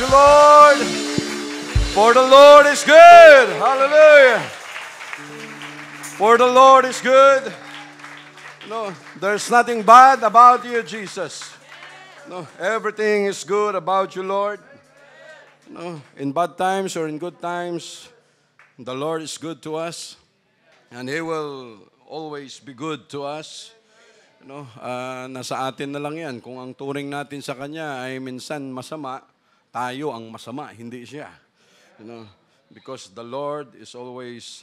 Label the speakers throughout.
Speaker 1: you, Lord. For the Lord is good. Hallelujah. For the Lord is good. No, there's nothing bad about you, Jesus. No, everything is good about you, Lord. No, in bad times or in good times, the Lord is good to us. And He will always be good to us. Nasa atin na lang yan. Kung ang turing natin sa Kanya ay minsan masama, tayo ang masama, hindi siya. Because the Lord is always,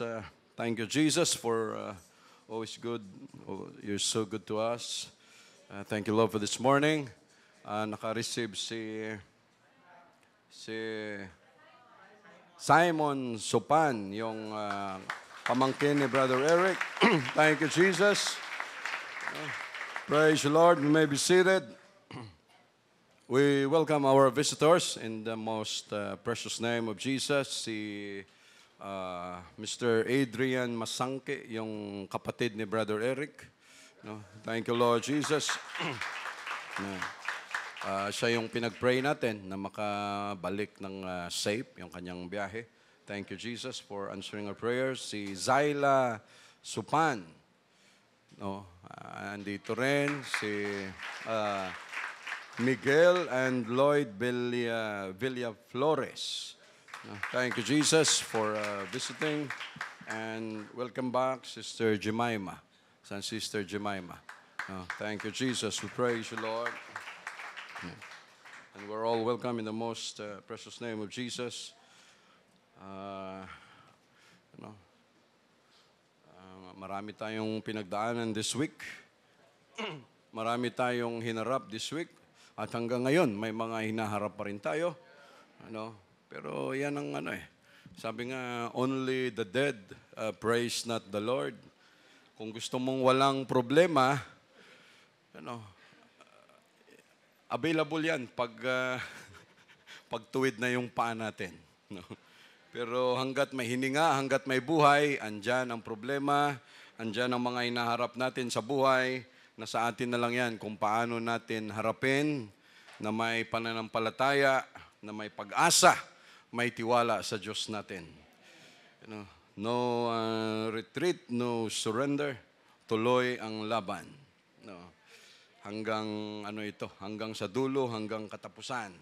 Speaker 1: thank you Jesus for always good. You're so good to us. Thank you Lord for this morning. Naka-receive si Simon Sopan, yung pamangkin ni Brother Eric. Thank you Jesus. Praise the Lord. You may be seated. We welcome our visitors in the most precious name of Jesus. Si Mr. Adrian Masangke, yung kapatid ni Brother Eric. Thank you, Lord Jesus. Siya yung pinag-pray natin na makabalik ng safe yung kanyang biyahe. Thank you, Jesus, for answering our prayers. Si Zyla Supan. Andito rin si Miguel and Lloyd Villaflores. Thank you, Jesus, for visiting. And welcome back, Sister Jemima. San Sister Jemima. Thank you, Jesus. We praise you, Lord. And we're all welcome in the most precious name of Jesus. Marami tayong pinagdaanan this week. Marami tayong hinarap this week. At hanggang ngayon, may mga hinaharap pa rin tayo. Pero yan ang Sabi nga, only the dead praise not the Lord. Kung gusto mong walang problema, available yan pagtuwid na yung paa natin. Pero hanggat may hininga, hanggat may buhay, andyan ang problema, andyan ang mga hinaharap natin sa buhay, na sa atin na lang yan kung paano natin harapin, na may pananampalataya, na may pag-asa, may tiwala sa Diyos natin. No retreat, no surrender, tuloy ang laban. Hanggang hanggang sa dulo, hanggang katapusan.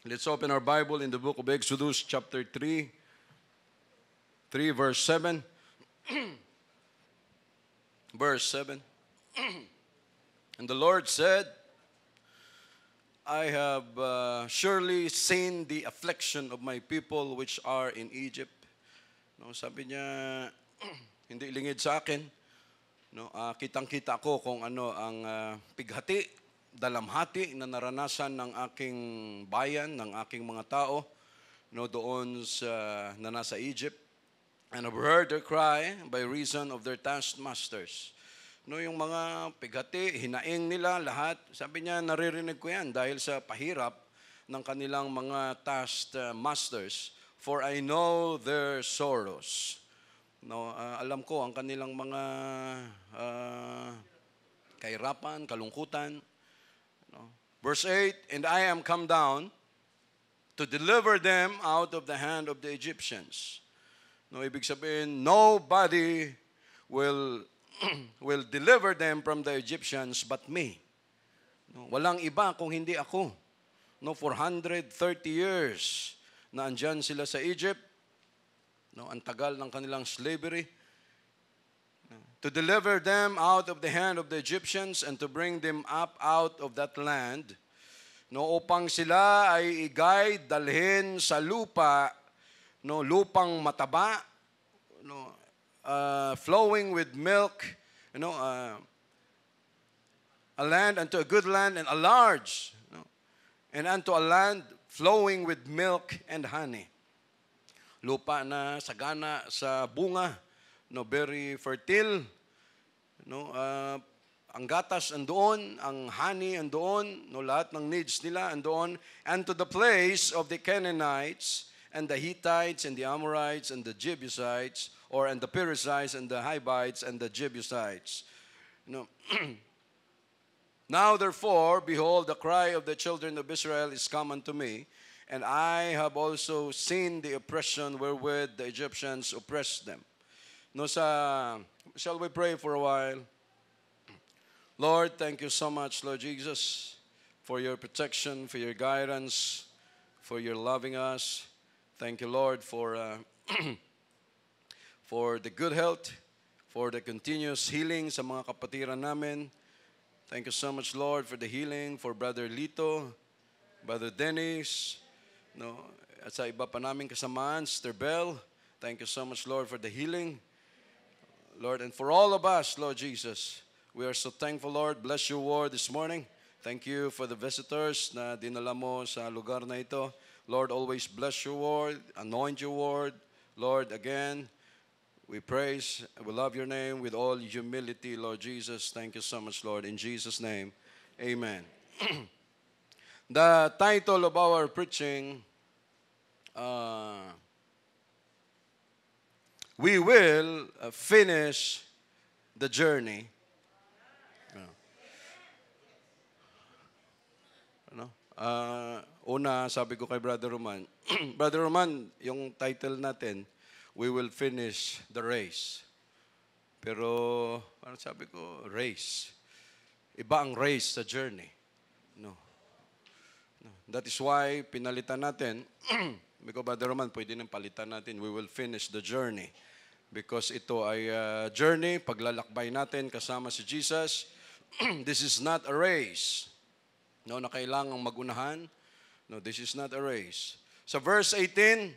Speaker 1: Let's open our Bible in the book of Exodus chapter 3 verse 7. Verse 7. And the Lord said, I have surely seen the affliction of my people which are in Egypt. Sabi niya, hindi lingid sa akin. Kitang-kita ko kung ano ang pighati, dalamhati na naranasan ng aking bayan, ng aking mga tao, doon na nasa Egypt. And I've heard their cry by reason of their taskmasters. Yung mga pighati, hinaing nila lahat. Sabi niya, naririnig ko yan dahil sa pahirap ng kanilang mga taskmasters. For I know their sorrows. Alam ko ang kanilang mga kahirapan, kalungkutan. Verse 8, and I am come down to deliver them out of the hand of the Egyptians. Ibig sabihin, nobody will deliver them from the Egyptians but me. Walang iba kung hindi ako. 430 years na andyan sila sa Egypt. Ang tagal ng kanilang slavery. To deliver them out of the hand of the Egyptians and to bring them up out of that land, upang sila ay igay, dalhin sa lupa, lupang mataba, flowing with milk, a land unto a good land and a large, and unto a land flowing with milk and honey. Lupa na sagana sa bunga, very fertile. Ang gatas andoon, ang honey andoon, lahat ng needs nila andoon. And to the place of the Canaanites and the Hittites and the Amorites and the Jebusites, and the Perizzites and the Hivites and the Jebusites. Now therefore, behold, the cry of the children of Israel is come unto me, and I have also seen the oppression wherewith the Egyptians oppressed them. Shall we pray for a while? Lord, thank you so much, Lord Jesus, for your protection, for your guidance, for your loving us. Thank you, Lord, for for the good health, for the continuous healing sa mga kapatiran namin. Thank you so much, Lord, for the healing for Brother Lito, Brother Dennis, at sa iba pa naming kasamaan, Sister Bell. Thank you so much, Lord, for the healing. Lord, and for all of us, Lord Jesus, we are so thankful, Lord. Bless your word this morning. Thank you for the visitors na dinala mo sa lugar na ito. Lord, always bless your word, anoint your word. Lord, again, we praise, we love your name with all humility, Lord Jesus. Thank you so much, Lord. In Jesus' name, amen. The title of our preaching, we will finish the journey. Una, sabi ko kay Brother Roman, Brother Roman, yung title natin, we will finish the race. Pero, ano sabi ko? Race. Iba ang race sa journey. No. That is why, pinalitan natin, because Brother Roman, pwede nang palitan natin, we will finish the journey. Because ito ay journey, paglalakbay natin kasama si Jesus. This is not a race. No, na kailangang magunahan. No, this is not a race. Sa verse 18,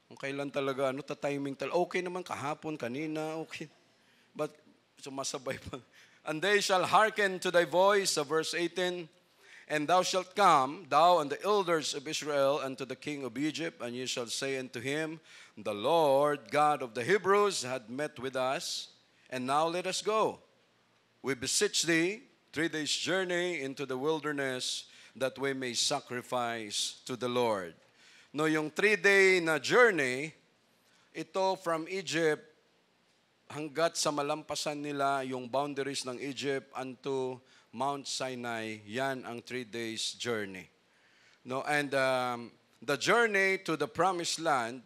Speaker 1: kung kailan talaga, timing talaga. Okay naman kahapon, kanina, okay. But sumasabay pa. And they shall hearken to thy voice, sa verse 18, and thou shalt come, thou and the elders of Israel, unto the king of Egypt, and ye shall say unto him, the Lord God of the Hebrews had met with us, and now let us go. We beseech thee, 3 days' journey into the wilderness, that we may sacrifice to the Lord. No, yung 3-day na journey, ito from Egypt, hanggat sa malampasan nila yung boundaries ng Egypt unto Mount Sinai, yan ang 3 days journey. No, and the journey to the promised land,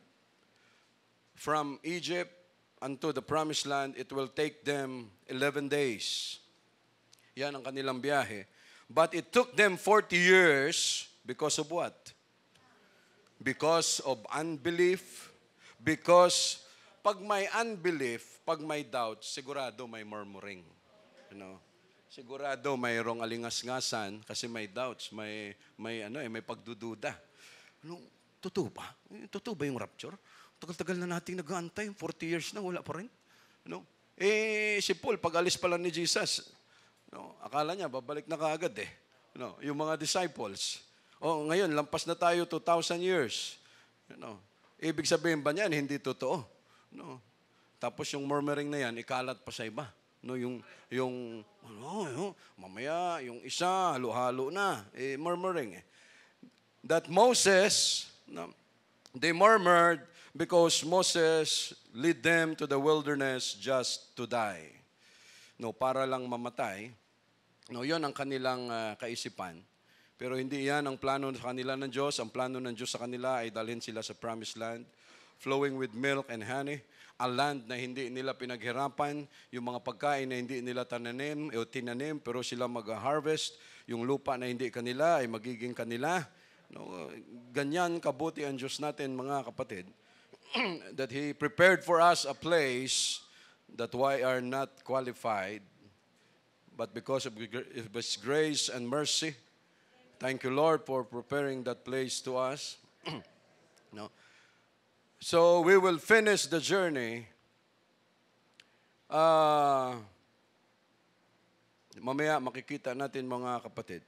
Speaker 1: from Egypt unto the promised land, it will take them 11 days. Yan ang kanilang biyahe. But it took them 40 years because of what? Because of unbelief. Because pag may unbelief, pag may doubt, sigurado may murmuring. Sigurado mayroong alingas-ngasan kasi may doubts, may pagdududa. Totoo ba? Totoo ba yung rapture? Tagal-tagal na nating nag-aantay, 40 years na, wala pa rin. Si Paul, pag-alis pa lang ni Jesus, akala niya, babalik na kaagad eh. Yung mga disciples. Ngayon, lampas na tayo 2,000 years. Ibig sabihin ba niyan, hindi totoo? Tapos yung murmuring na yan, ikalat pa sa iba. Mamaya, yung isa, halo-halo na. Murmuring. That Moses, they murmured because Moses lead them to the wilderness just to die. Para lang mamatay. Yon ang kanilang kaisipan. Pero hindi yan ang plano sa kanila ng Diyos. Ang plano ng Diyos sa kanila ay dalhin sila sa promised land, flowing with milk and honey, a land na hindi nila pinaghirapan, yung mga pagkain na hindi nila tinanim, pero sila mag-harvest, yung lupa na hindi kanila ay magiging kanila. Ganyan kabuti ang Diyos natin, mga kapatid, that He prepared for us a place that we are not qualified, but because of His grace and mercy, thank you, Lord, for preparing that place to us. So we will finish the journey. Mamaya makikita natin, mga kapatid.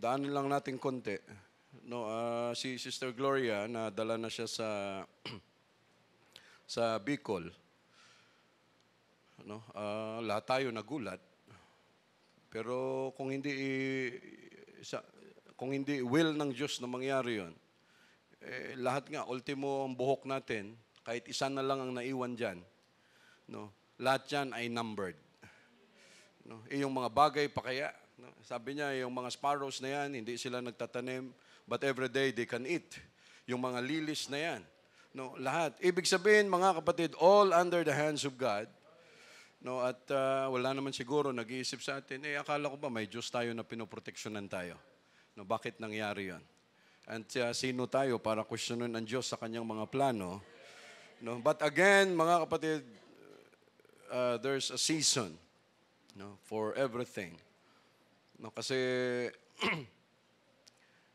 Speaker 1: Daanin lang natin konti. Si Sister Gloria, nadala na siya sa Bicol. Lahat tayo nagulat. Pero kung hindi will ng Diyos na mangyari yun, lahat nga, ultimo ang buhok natin, kahit isa na lang ang naiwan dyan, No? Lahat yan ay numbered. No? Yung mga bagay pa kaya, no? Sabi niya, yung mga sparrows na yan, hindi sila nagtatanim, but every day they can eat. Yung mga lilis na yan, no? Lahat. Ibig sabihin, mga kapatid, all under the hands of God. No? At wala naman siguro nag-iisip sa atin, akala ko ba may Diyos tayo na pinoproteksyonan tayo? No? Bakit nangyari yon? And sino tayo para questionin ang Diyos sa kanyang mga plano? No? But again, mga kapatid, there's a season, no, for everything. No, kasi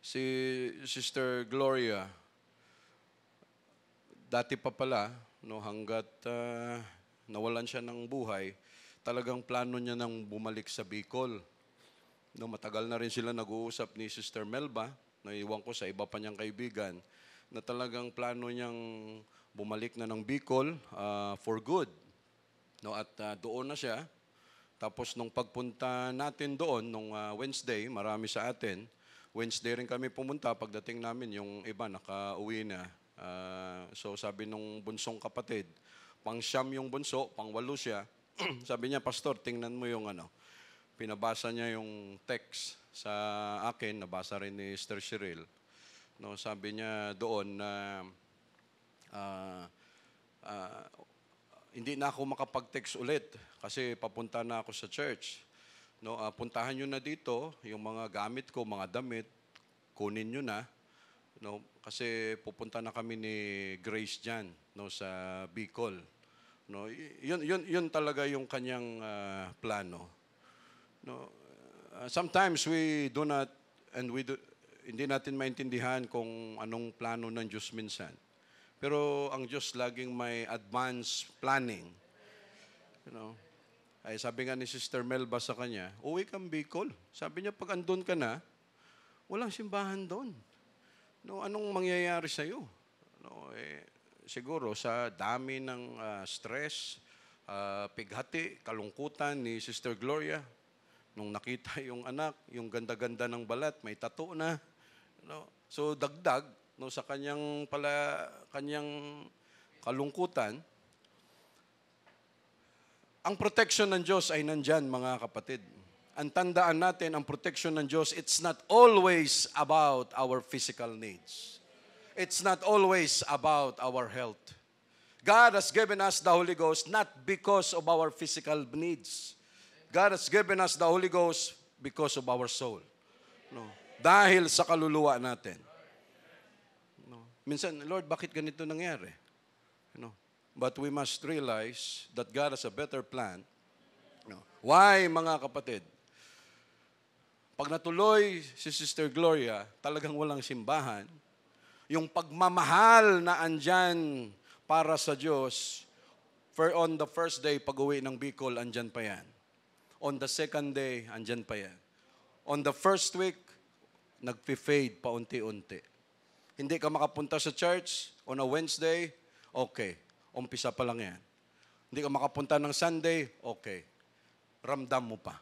Speaker 1: si Sister Gloria, dati pa pala, no, hanggat nawalan siya ng buhay, talagang plano niya nang bumalik sa Bicol. No, matagal na rin sila nag-uusap ni Sister Melba, naiwan ko sa iba pa niyang kaibigan, na talagang plano niyang bumalik na ng Bicol for good. No, at doon na siya. Tapos nung pagpunta natin doon, nung Wednesday, marami sa atin, Wednesday rin kami pumunta, pagdating namin, yung iba nakauwi na. So sabi nung bunsong kapatid, pang-siyam yung bunso, pang-walo siya, sabi niya, Pastor, tingnan mo yung pinabasa niya yung text sa akin, nabasa rin ni Sister Cheryl. No, sabi niya doon na hindi na ako makapag-text ulit kasi papunta na ako sa church. No, puntahan niyo na dito yung mga gamit ko, mga damit, kunin niyo na. No, kasi pupunta na kami ni Grace diyan, no, sa Bicol. No, yun talaga yung kanyang plano. No, sometimes we do not hindi natin maintindihan kung anong plano ng Diyos minsan. Pero ang Diyos laging may advance planning. You know, ay sabi nga ni Sister Melba sa kanya, uwi kang Bicol. Sabi niya, pag andun ka na, walang simbahan doon. No, anong mangyayari sa'yo? No, siguro sa dami ng stress, pighati, kalungkutan ni Sister Gloria, nung nakita yung anak, yung ganda-ganda ng balat, may tattoo na. No? So dagdag, no, sa kanyang kalungkutan, ang protection ng Diyos ay nandyan, mga kapatid. Ang tandaan natin, ang protection ng Diyos, it's not always about our physical needs. It's not always about our health. God has given us the Holy Ghost not because of our physical needs. God has given us the Holy Ghost because of our soul. No? Dahil sa kaluluwa natin. No? Minsan, Lord, bakit ganito nangyari? No? But we must realize that God has a better plan. No? Why, mga kapatid? Pag natuloy si Sister Gloria, talagang walang simbahan. Yung pagmamahal na andyan para sa Diyos, on the first day, pag-uwi ng Bicol, andyan pa yan. On the second day, andyan pa yan. On the first week, nag-fade paunti-unti. Hindi ka makapunta sa church on a Wednesday, okay. Umpisa pa lang yan. Hindi ka makapunta ng Sunday, okay. Ramdam mo pa.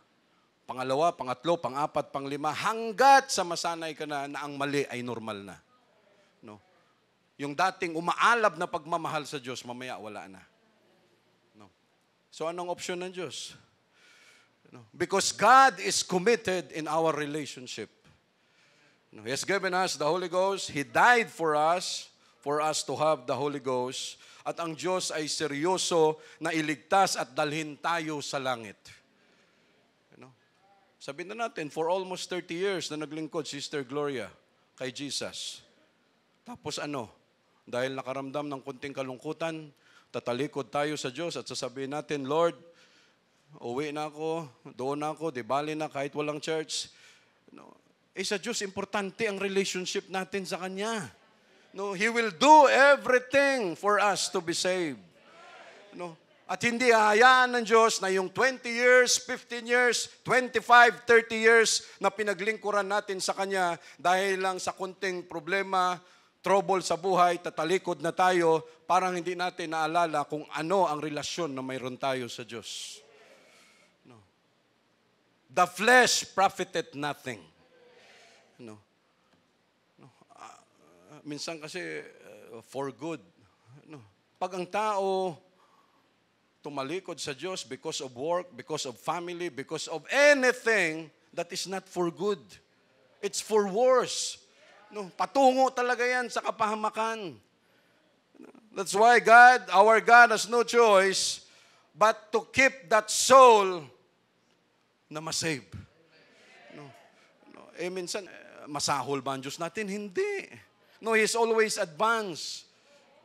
Speaker 1: Pangalawa, pangatlo, pang-apat, pang-lima, hanggat sa masanay ka na ang mali ay normal na. No? Yung dating umaalab na pagmamahal sa Diyos, mamaya wala na. No? So anong option ng Diyos? No? Because God is committed in our relationship. No? He has given us the Holy Ghost. He died for us to have the Holy Ghost. At ang Diyos ay seryoso na iligtas at dalhin tayo sa langit. Sabihin na natin, for almost 30 years na naglingkod Sister Gloria kay Jesus. Tapos dahil nakaramdam ng kunting kalungkutan, tatalikod tayo sa Diyos at sasabihin natin, Lord, uwi na ako, doon na ako, di bali na kahit walang church. No. Sa Diyos, importante ang relationship natin sa Kanya. No, He will do everything for us to be saved. No. At hindi hahayaan ng Diyos na yung 20 years, 15 years, 25, 30 years na pinaglingkuran natin sa Kanya dahil lang sa kunting problema, trouble sa buhay, tatalikod na tayo, parang hindi natin naalala kung ano ang relasyon na mayroon tayo sa Diyos. No. The flesh profiteth nothing. No. No. Minsan kasi for good. No. Pag ang tao tumalikod sa Diyos because of work, because of family, because of anything that is not for good. It's for worse. No, patungo talaga yan sa kapahamakan. That's why God, our God has no choice but to keep that soul na masave. No. Minsan, masahol ba ang Diyos natin? Hindi. No, He's always advanced.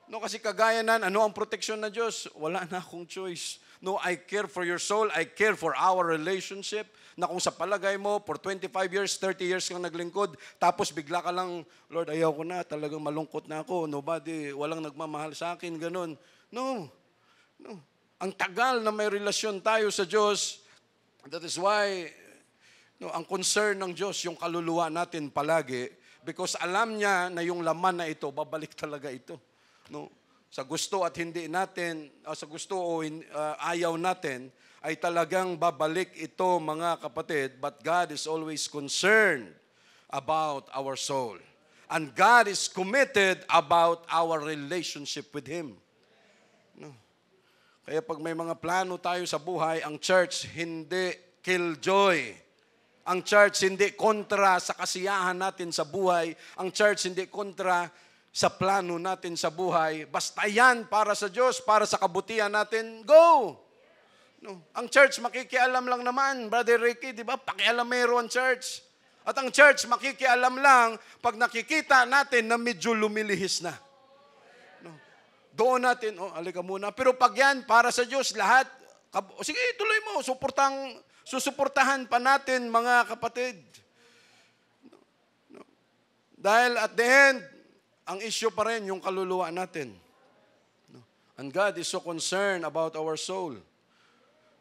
Speaker 1: No, kasi kagaya nan, ano ang proteksyon na Diyos? Wala na akong choice. No, I care for your soul. I care for our relationship. Na kung sa palagay mo, for 25 years, 30 years kang naglingkod, tapos bigla ka lang, Lord, ayaw ko na, talagang malungkot na ako. Nobody, walang nagmamahal sa akin, ganun. No. Ang tagal na may relasyon tayo sa Diyos, that is why, ang concern ng Diyos, yung kaluluwa natin palagi, because alam niya na yung laman na ito, babalik talaga ito. No? Sa gusto at hindi natin, sa gusto o ayaw natin, ay talagang babalik ito, mga kapatid. But God is always concerned about our soul. And God is committed about our relationship with Him. No? Kaya pag may mga plano tayo sa buhay, ang church hindi killjoy. Ang church hindi kontra sa kasiyahan natin sa buhay. Ang church hindi kontra sa plano natin sa buhay. Basta yan para sa Diyos, para sa kabutihan natin, go! No. Ang church, makikialam lang naman, Brother Ricky, di ba? Pakialamero ang church. At ang church, makikialam lang pag nakikita natin na medyo lumilihis na. No. Doon natin, alika muna. Pero pag yan, para sa Diyos, lahat, sige, tuloy mo, susuportahan pa natin, mga kapatid. No. Dahil at the end, ang issue pa rin yung kaluluwa natin. No. And God is so concerned about our soul.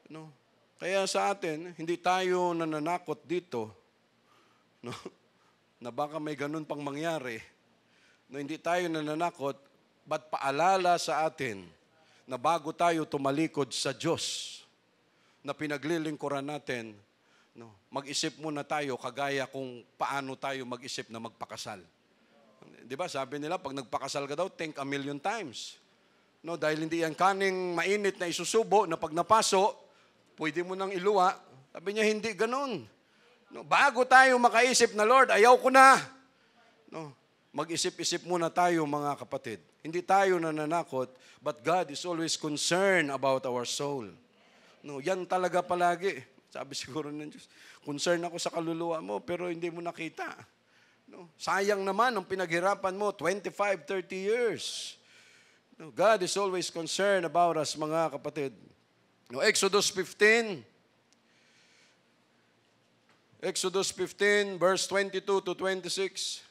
Speaker 1: No. Kaya sa atin, hindi tayo nananakot dito, no, na baka may ganun pang mangyari. No, hindi tayo nananakot, but paalala sa atin na bago tayo tumalikod sa Diyos na pinaglilingkuran natin, no, mag-isip muna tayo kagaya kung paano tayo mag-isip na magpakasal. Di ba, sabi nila, pag nagpakasal ka daw, think a million times. No, dahil hindi yan kaning mainit na isusubo na pag napaso, pwede mo nang iluwa. Sabi niya, hindi ganun. No, bago tayo makaisip na, Lord, ayaw ko na. No, mag-isip-isip muna tayo, mga kapatid. Hindi tayo nananakot, but God is always concerned about our soul. No, yan talaga palagi. Sabi siguro ng Diyos, concern ako sa kaluluwa mo, pero hindi mo nakita. No, sayang naman ang pinaghirapan mo, 25, 30 years. No, God is always concerned about us, mga kapatid. No, Exodus 15, verse 22 to 26.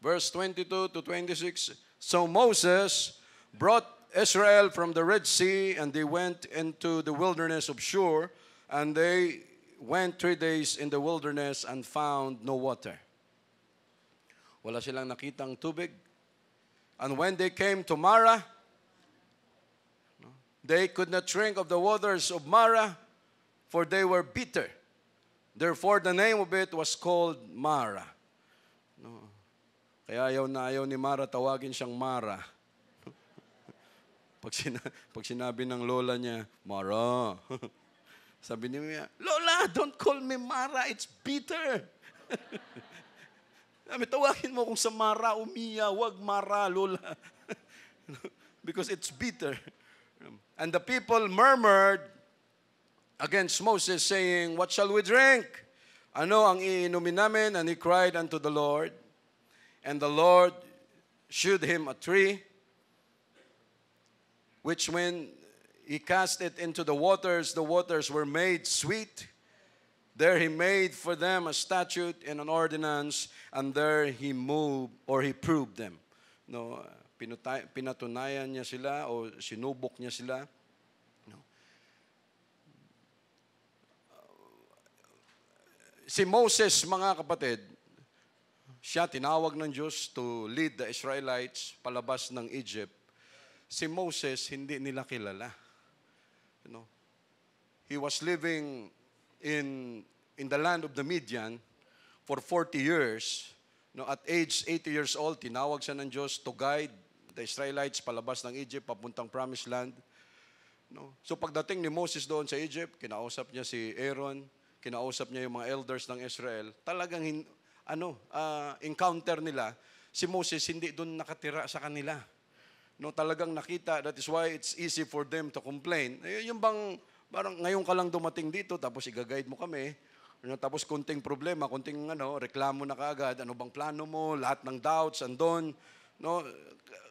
Speaker 1: Verse 22 to 26. So Moses brought Israel from the Red Sea, and they went into the wilderness of Shur, and they went 3 days in the wilderness and found no water. Wala silang nakitang tubig. And when they came to Marah, they could not drink of the waters of Marah, for they were bitter. Therefore, the name of it was called Marah. No. Kaya ayaw ni Mara tawagin siyang Mara. Pag sinabi ng lola niya, Mara. Sabi niya, Lola, don't call me Mara, it's bitter. Sabi, tawagin mo kung sa Mara, umiya, wag Mara, Lola. Because it's bitter. And the people murmured against Moses, saying, what shall we drink? Ano ang iinumin namin? And he cried unto the Lord. And the Lord shewed him a tree, which when he cast it into the waters were made sweet. There he made for them a statute and an ordinance, and there he moved, or he proved them. No, pinatunayan niya sila, o sinubok niya sila. No. Si Moses, mga kapatid, siya tinawag ng Diyos to lead the Israelites palabas ng Egypt. Si Moses, hindi nila kilala. You know, he was living in in the land of the Midian for 40 years. No, at age 80 years old, tinawag siya ng Diyos to guide the Israelites palabas ng Egypt, papuntang Promised Land. No? So pagdating ni Moses doon sa Egypt, kinausap niya si Aaron, kinausap niya yung mga elders ng Israel, talagang encounter nila, si Moses hindi doon nakatira sa kanila. No, talagang nakita, that is why it's easy for them to complain. Yung bang, parang ngayon ka lang dumating dito, tapos i-guide mo kami, tapos konting problema, konting reklamo na kaagad, ano bang plano mo, lahat ng doubts, andon. No?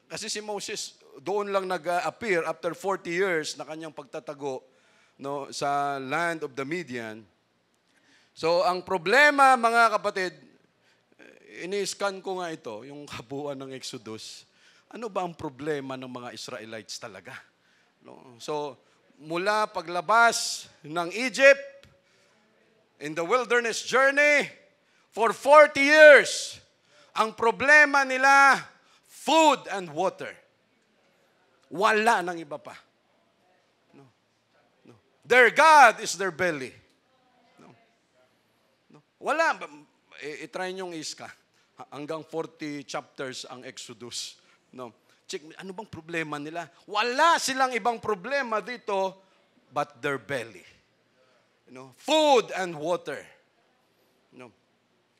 Speaker 1: Kasi si Moses, doon lang nag-appear after 40 years na kanyang pagtatago sa land of the Midian. So, ang problema, mga kapatid, ini-scan ko nga ito, yung kabuuan ng Exodus. Ano ba ang problema ng mga Israelites talaga? No? So, mula paglabas ng Egypt, in the wilderness journey, for 40 years, ang problema nila, food and water. Wala nang iba pa. No. No. Their God is their belly. No. No. Wala. I-try niyong iska. Hanggang 40 chapters ang Exodus. No. Check, ano bang problema nila? Wala silang ibang problema dito but their belly. Food and water.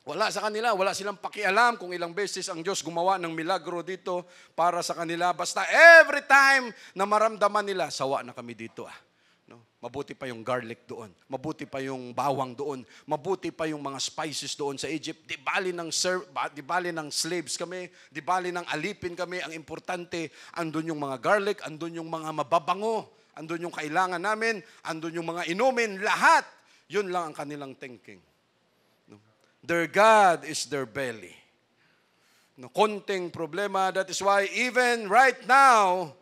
Speaker 1: Wala sa kanila, wala silang pakialam kung ilang beses ang Diyos gumawa ng milagro dito para sa kanila. Basta every time na maramdaman nila, sawa na kami dito. Mabuti pa yung garlic doon. Mabuti pa yung bawang doon. Mabuti pa yung mga spices doon sa Egypt. Di bali ng slaves kami. Di bali ng alipin kami. Ang importante, andun yung mga garlic, andun yung mga mababango, andun yung kailangan namin, andun yung mga inumin, lahat. Yun lang ang kanilang thinking. Their God is their belly. Konting problema. That is why even right now,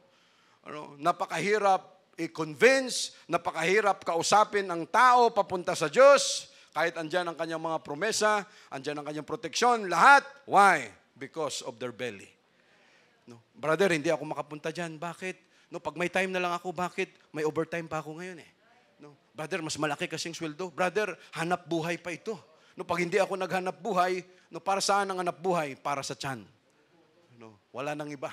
Speaker 1: napakahirap i-convince, napakahirap kausapin ang tao papunta sa Diyos, kahit andyan ang kanyang mga promesa, andyan ang kanyang proteksyon, lahat. Why? Because of their belly. Brother, hindi ako makapunta dyan. Bakit? Pag may time na lang ako, bakit? May overtime pa ako ngayon eh. Brother, mas malaki kasing sweldo. Brother, hanap buhay pa ito. Pag hindi ako naghanap buhay, para saan ang hanap buhay? Para sa tiyan. Wala nang iba.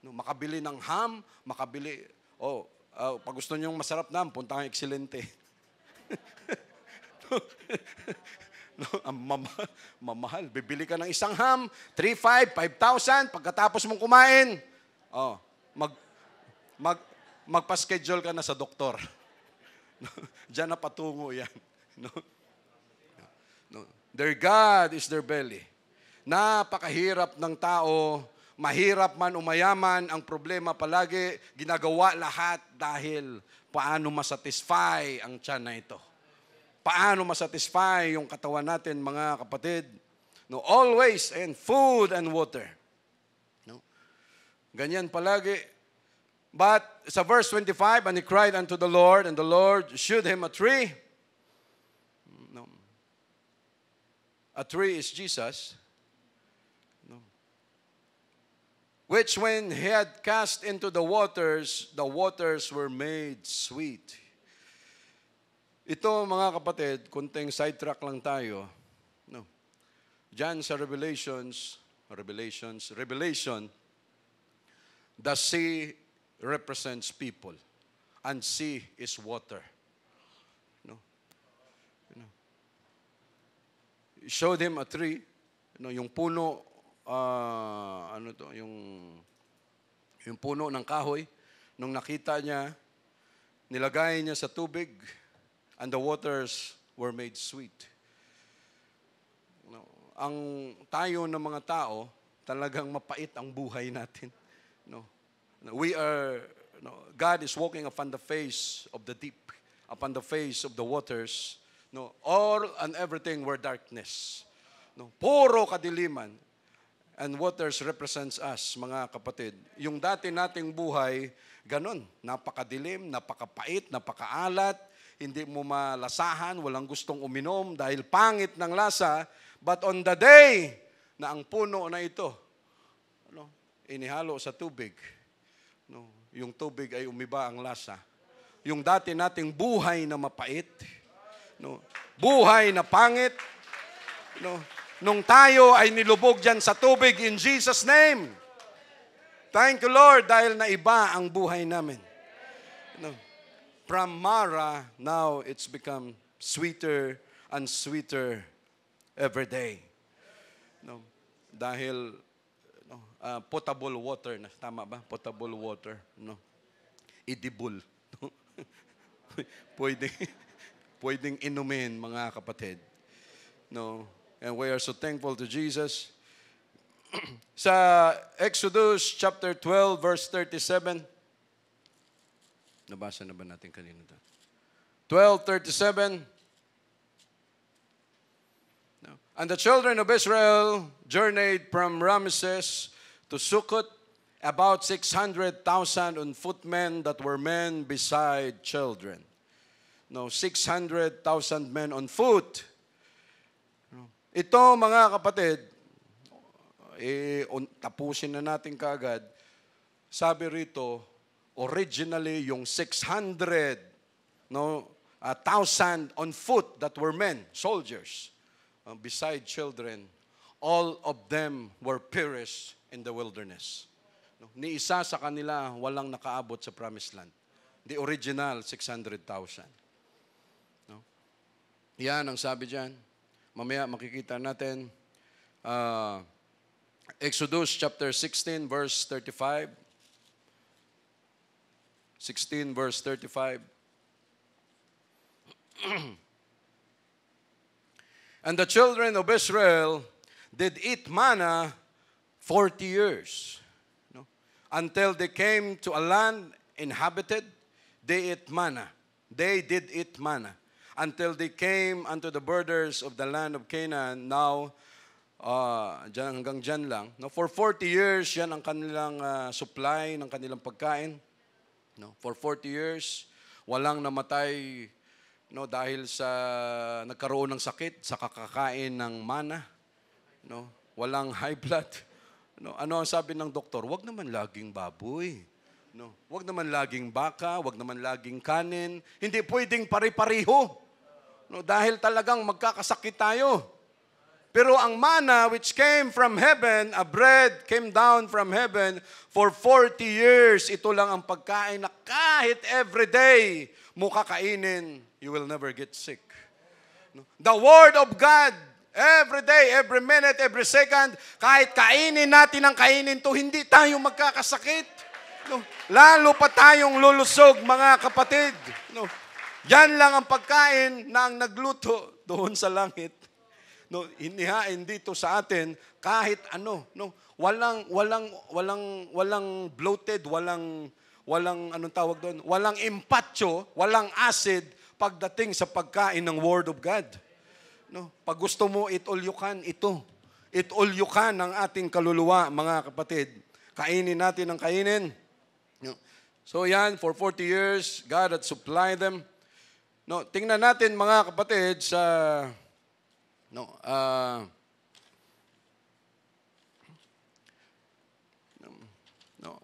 Speaker 1: Makabili ng ham, makabili... pag gusto nyo masarap na, punta kang Excelente. Mamahal. Bibili ka ng isang ham, 3,500, 5,000. Pagkatapos mong kumain, magpa-schedule ka na sa doktor. Diyan na patungo yan. Their God is their belly. Napakahirap ng tao. Mahirap man o mayaman, ang problema palagi, ginagawa lahat dahil paano masatisfy ang tiyan na ito. Paano masatisfy yung katawan natin, mga kapatid. Always, and food and water. Ganyan palagi. But sa verse 25, and he cried unto the Lord, and the Lord shewed him a tree. A tree is Jesus. Which when he had cast into the waters were made sweet. Ito, mga kapatid, kunting sidetrack lang tayo. Diyan sa Revelation, the sea represents people, and sea is water. He showed him a tree, yung puno, yung puno ng kahoy. Nung nakita niya, nilagay niya sa tubig, and the waters were made sweet. Ang tayo ng mga tao, talagang mapait ang buhay natin. God is walking upon the face of the deep, upon the face of the waters. All and everything were darkness. Puro kadiliman. And waters represents us, mga kapatid. Yung dati nating buhay, ganun. Napakadilim, napakapait, napakaalat, hindi mo malasahan, walang gustong uminom dahil pangit ng lasa. But on the day na ang puno na ito, inihalo sa tubig, yung tubig ay umiba ang lasa. Yung dati nating buhay na mapait, No? Buhay na pangit. No? Nung tayo ay nilubog dyan sa tubig in Jesus' name. Thank you, Lord, dahil naiba ang buhay namin. No? From Mara, now it's become sweeter and sweeter every day. No? Dahil potable water, tama ba? Potable water. No? Edible. No? Pwedeng inumin, mga kapatid. No? And we are so thankful to Jesus. Sa Exodus chapter 12, verse 37, nabasa na ba natin kanina ito? 12:37. No. And the children of Israel journeyed from Ramesses to Sukkot, about 600,000 on footmen that were men beside children. No, 600,000 men on foot. Ito, mga kapatid, tapusin na natin kaagad. Sabi rito, originally yung 600,000 on foot that were men, soldiers, beside children, all of them were perished in the wilderness. Ni isa sa kanila walang nakaabot sa promised land. The original 600,000. Yan ang sabi diyan. Mamaya makikita natin Exodus chapter 16 verse 35. 16 verse 35. And the children of Israel did eat manna 40 years. No? Until they came to a land inhabited, they ate manna. They did eat manna. Until they came unto the borders of the land of Canaan. Now, hanggang dyan lang. No? For 40 years, yan ang kanilang supply ng kanilang pagkain. No? For 40 years, walang namatay dahil sa nagkaroon ng sakit sa kakakain ng mana. No? Walang high blood. No? Ano ang sabi ng doktor? Huwag naman laging baboy. No? Huwag naman laging baka, huwag naman laging kanin. Hindi pwedeng pare-pareho. No? Dahil talagang magkakasakit tayo. Pero ang manna which came from heaven, a bread came down from heaven for 40 years. Ito lang ang pagkain na kahit every day mo kakainin, you will never get sick. No? The Word of God, every day, every minute, every second, kahit kainin natin ang kainin to, hindi tayo magkakasakit. No? Lalo pa tayong lulusog, mga kapatid. No? Yan lang ang pagkain na ang nagluto doon sa langit. No, inihain dito sa atin kahit ano, no. Walang bloated, walang anong tawag doon? Walang impatyo, walang acid pagdating sa pagkain ng Word of God. No, pag gusto mo eat all you can, ito. Eat all you can ng ating kaluluwa, mga kapatid. Kainin natin ang kainin. No. So yan, for 40 years, God had supplied them. No, tingnan natin mga kapatid sa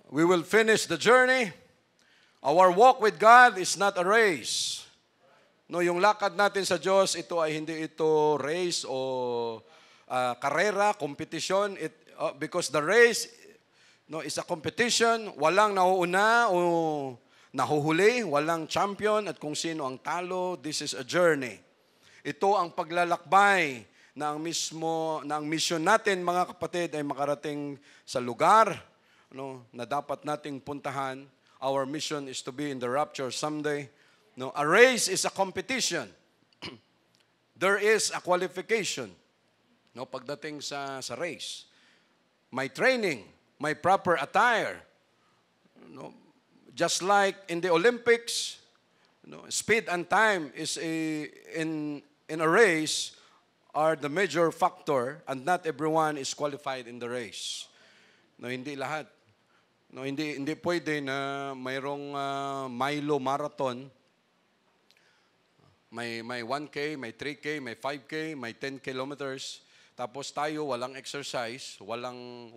Speaker 1: we will finish the journey. Our walk with God is not a race. No, yung lakad natin sa Diyos, ito ay hindi ito race o karera, competition. Because the race is a competition. Walang nauuna o nahuhuli, walang champion at kung sino ang talo. This is a journey. Ito ang paglalakbay na ang mission natin, mga kapatid, ay makarating sa lugar na dapat nating puntahan. Our mission is to be in the rapture someday. No, a race is a competition. There is a qualification. No, pagdating sa race. My training, my proper attire. No, just like in the Olympics, speed and time is in a race are the major factor, and not everyone is qualified in the race. No, hindi lahat. No, hindi pwede na mayroong Milo Marathon. May 1K, may 3K, may 5K, may 10 kilometers. Tapos tayo walang exercise, walang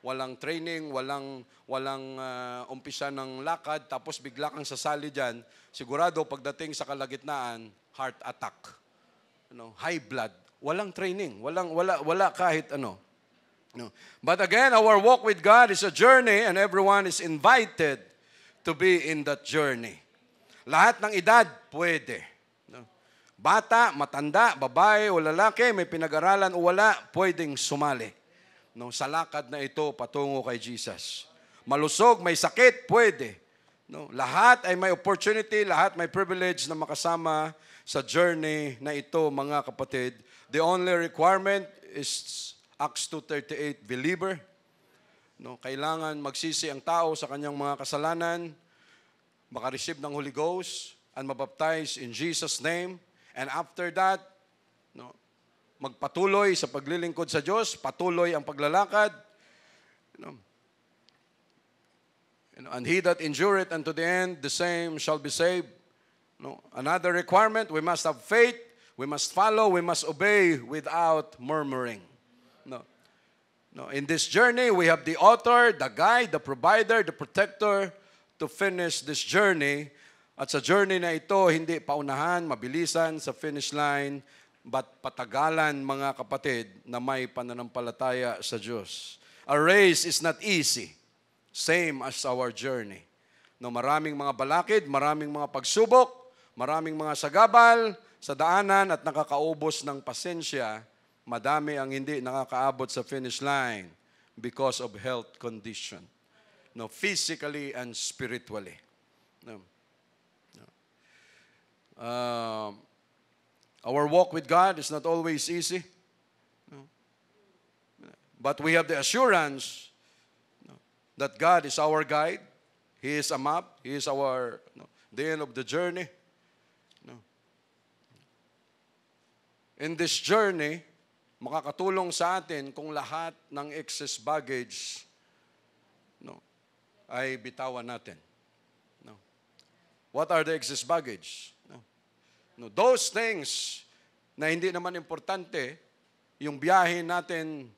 Speaker 1: walang training, walang umpisa ng lakad, tapos bigla kang sasali diyan, sigurado pagdating sa kalagitnaan, heart attack. High blood. Walang training, wala kahit ano. No. But again, our walk with God is a journey and everyone is invited to be in that journey. Lahat ng edad, pwede. No. Bata, matanda, babae o lalaki, may pinag-aralan o wala, pwedeng sumali. No, sa lakad na ito patungo kay Jesus. Malusog, may sakit, pwede. No, lahat ay may opportunity, lahat may privilege na makasama sa journey na ito, mga kapatid. The only requirement is Acts 2:38, believer. No, kailangan magsisi ang tao sa kanyang mga kasalanan, makareceive ng Holy Ghost, and mabaptize in Jesus' name. And after that, no, magpatuloy sa paglilingkod sa Diyos, patuloy ang paglalakad. And he that endureth unto the end, the same shall be saved. No, another requirement, we must have faith, we must follow, we must obey without murmuring. No, in this journey, we have the author, the guide, the provider, the protector to finish this journey. At sa journey na ito, hindi paunahan, mabilisan sa finish line, but patagalan, mga kapatid, na may pananampalataya sa Diyos. A race is not easy, same as our journey. No, maraming mga balakid, maraming mga pagsubok, maraming mga sagabal sa daanan at nakakaubos ng pasensya. Madami ang hindi nakakaabot sa finish line because of health condition. No, physically and spiritually. No. Our walk with God is not always easy. No. But we have the assurance that God is our guide. He is a map. He is our the end of the journey. No. In this journey, makakatulong sa atin kung lahat ng excess baggage ay bitawan natin. No. What are the excess baggage? No, those things na hindi naman importante, yung biyahe natin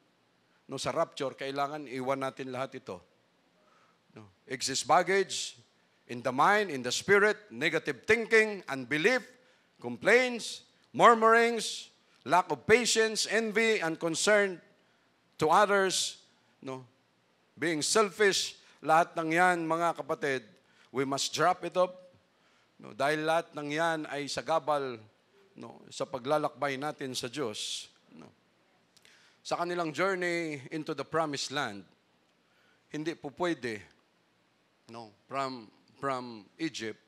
Speaker 1: sa rapture, kailangan iwan natin lahat ito. No. Excess baggage in the mind, in the spirit, negative thinking, unbelief, complaints, murmurings, lack of patience, envy, and concern to others, being selfish, lahat ng yan, mga kapatid, we must drop it up. Dahil lahat ng yan ay sagabal sa paglalakbay natin sa Diyos. Sa kanilang journey into the promised land, hindi po pwede, from Egypt,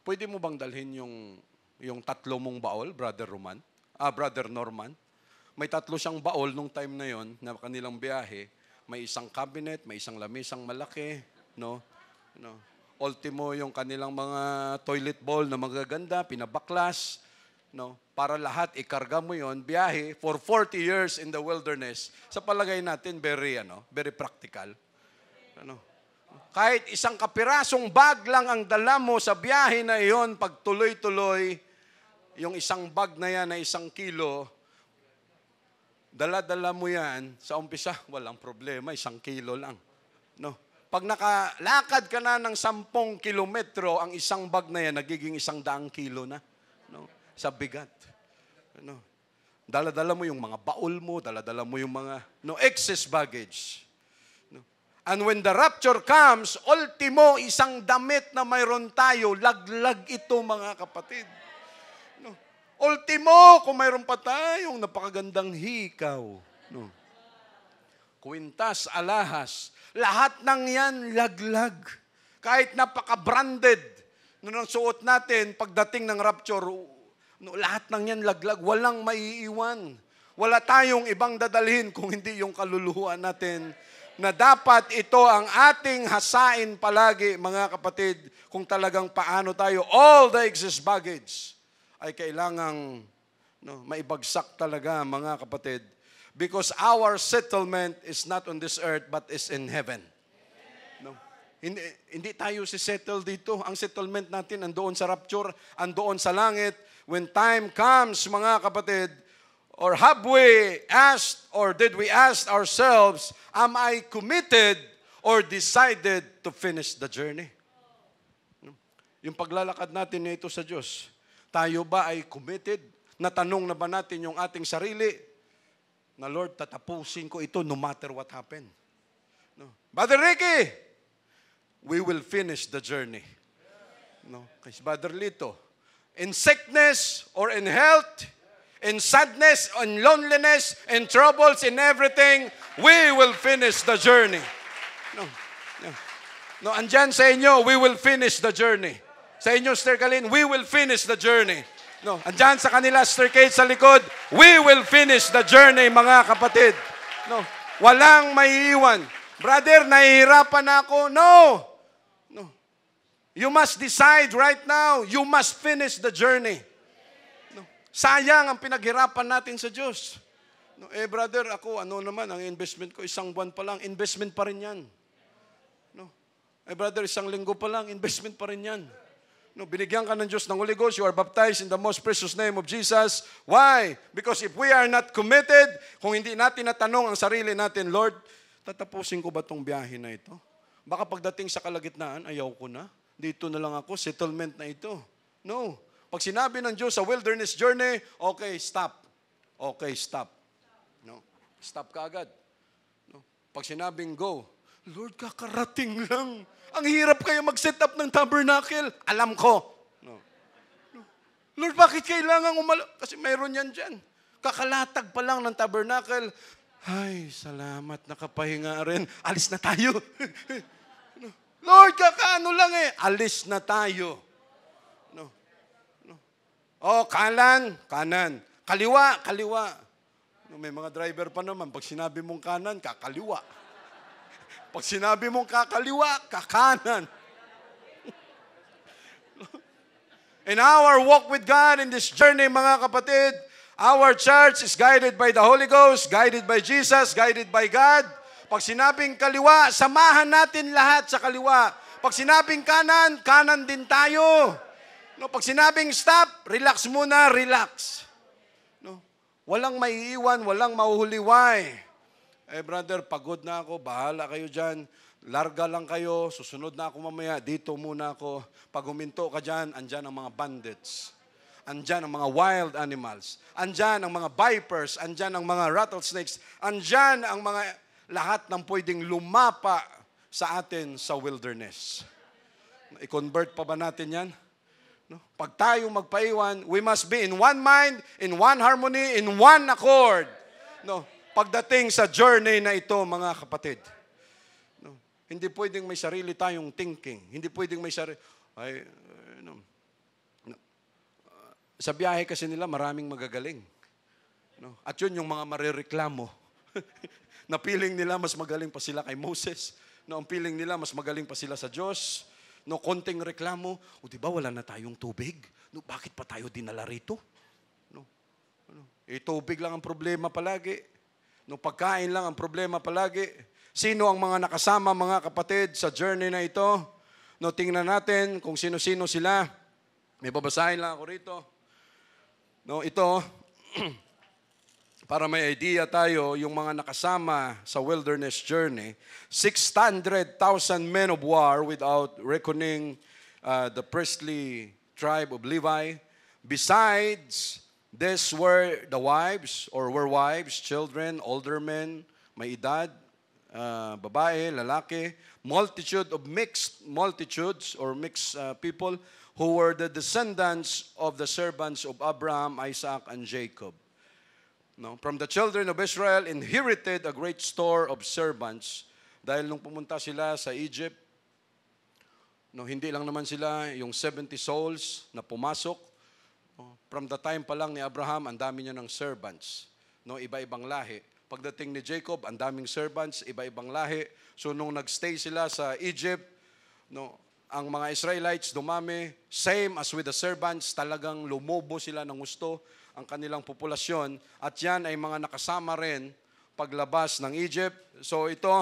Speaker 1: pwede mo bang dalhin yung 3 mong baol, Brother Norman? May 3 siyang baol nung time na yon na kanilang biyahe. May isang cabinet, may isang lamisang malaki, Ultimo yung kanilang mga toilet bowl na magaganda, pinabaklas, para lahat ikarga mo yon, biyahe for 40 years in the wilderness. Sa palagay natin very practical. Kahit isang kapirasong bag lang ang dala mo sa biyahe na iyon, pag tuloy-tuloy, yung isang bag na yan na 1 kilo, dala-dala mo yan, sa umpisa, walang problema, 1 kilo lang. Pag nakalakad ka na ng 10 kilometro, ang isang bag na yan, nagiging 100 kilo na. Sa bigat. Dala-dala mo yung mga baul mo, dala-dala mo yung mga excess baggage. And when the rapture comes, ultimo, isang damit na mayroon tayo, laglag ito, mga kapatid. Ultimo, kung mayroon pa tayong napakagandang hikaw. Kwintas, alahas, lahat ng yan laglag. Kahit napaka-branded nung suot natin, pagdating ng rapture, lahat ng yan laglag, walang maiiwan. Wala tayong ibang dadalhin kung hindi yung kaluluhuan natin, na dapat ito ang ating hasain palagi, mga kapatid, kung talagang paano tayo, all the excess baggage, ay kailangang maibagsak talaga, mga kapatid. Because our settlement is not on this earth, but is in heaven. Hindi tayo settle dito. Ang settlement natin andoon sa rapture, andoon sa langit. When time comes, mga kapatid, Or have we asked, or did we ask ourselves, am I committed or decided to finish the journey? Yung paglalakad natin nito sa Diyos, tayo ba ay committed? Natanong na ba natin yung ating sarili? Na Lord, tatapusin ko ito no matter what happen. No. Brother Ricky, we will finish the journey. No. Kay Brother Lito, in sickness or in health, in sadness, in loneliness, in troubles, in everything, we will finish the journey. No. No. No, andyan sa inyo, we will finish the journey. Sa inyo, Sister Kalin, we will finish the journey. No, andyan sa kanila, Sister Kate sa likod, we will finish the journey, mga kapatid. No, walang maiiwan. Brother, nahihirapan na ako. No. No. You must decide right now, you must finish the journey. No. Sayang ang pinaghirapan natin sa Diyos. No, brother, ako, ano naman, ang investment ko, 1 buwan pa lang, investment pa rin yan. No. Brother, 1 linggo pa lang, investment pa rin yan. No, binigyan ka ng Diyos ng Holy Ghost, you are baptized in the most precious name of Jesus. Why? Because if we are not committed, kung hindi natin natanong ang sarili natin, Lord, tatapusin ko ba itong biyahe na ito? Baka pagdating sa kalagitnaan, ayaw ko na. Dito na lang ako, settlement na ito. No. Pag sinabi ng Diyos sa wilderness journey, okay, stop. Okay, stop. No. Stop ka agad. No. Pag sinabing go, Lord, kakarating lang. Ang hirap kayo mag-set up ng tabernacle. Alam ko. No. No. Lord, bakit kailangan Kasi mayroon yan dyan. Kakalatag pa lang ng tabernacle. Ay, salamat, nakapahinga rin. Alis na tayo. No. Lord, kakaano lang eh. Alis na tayo. No. No. Oh, kanan. Kaliwa. No, may mga driver pa naman. Pag sinabi mong kanan, kakaliwa. Pag sinabi mong kakaliwa, kakanan. In our walk with God, in this journey, mga kapatid, our church is guided by the Holy Ghost, guided by Jesus, guided by God. Pag sinabing kaliwa, samahan natin lahat sa kaliwa. Pag sinabing kanan, kanan din tayo. No, pag sinabing stop, relax muna, relax. No, walang maiiwan, walang mahuhuliway. Brother, pagod na ako, bahala kayo dyan. Larga lang kayo, susunod na ako mamaya, dito muna ako. Pag huminto ka dyan, andyan ang mga bandits. Andyan ang mga wild animals. Andyan ang mga vipers, andyan ang mga rattlesnakes. Andyan ang mga lahat ng pwedeng lumapa sa atin sa wilderness. I-convert pa ba natin yan? No? Pag tayo magpaiwan, we must be in one mind, in one harmony, in one accord. No? Pagdating sa journey na ito, mga kapatid. No, hindi pwedeng may sarili tayong thinking. Hindi pwedeng may sarili. Sa biyahe kasi nila, maraming magagaling. No? At yun yung mga marireklamo. Na feeling nila, mas magaling pa sila kay Moses. No, ang feeling nila, mas magaling pa sila sa Diyos. No, konting reklamo. O diba, wala na tayong tubig? No, bakit pa tayo dinala rito? No, tubig lang ang problema palagi. No, pagkain lang ang problema palagi. Sino ang mga nakasama, mga kapatid, sa journey na ito? No, tingnan natin kung sino-sino sila. May babasahin lang ako rito. No, ito, para may idea tayo, yung mga nakasama sa wilderness journey, 600,000 men of war without reckoning the priestly tribe of Levi. Besides, these were the wives, or were wives, children, older men, may edad, babae, lalaki, multitudes or mixed people who were the descendants of the servants of Abraham, Isaac, and Jacob. No? From the children of Israel inherited a great store of servants. Dahil nung pumunta sila sa Egypt, no, hindi lang naman sila yung 70 souls na pumasok. From the time pa lang ni Abraham, ang dami niya ng servants. No, iba-ibang lahi. Pagdating ni Jacob, ang daming servants, iba-ibang lahi. So nung nagstay sila sa Egypt, no, ang mga Israelites dumami, same as with the servants, talagang lumobo sila ng gusto ang kanilang populasyon. At yan ay mga nakasama rin paglabas ng Egypt. So ito,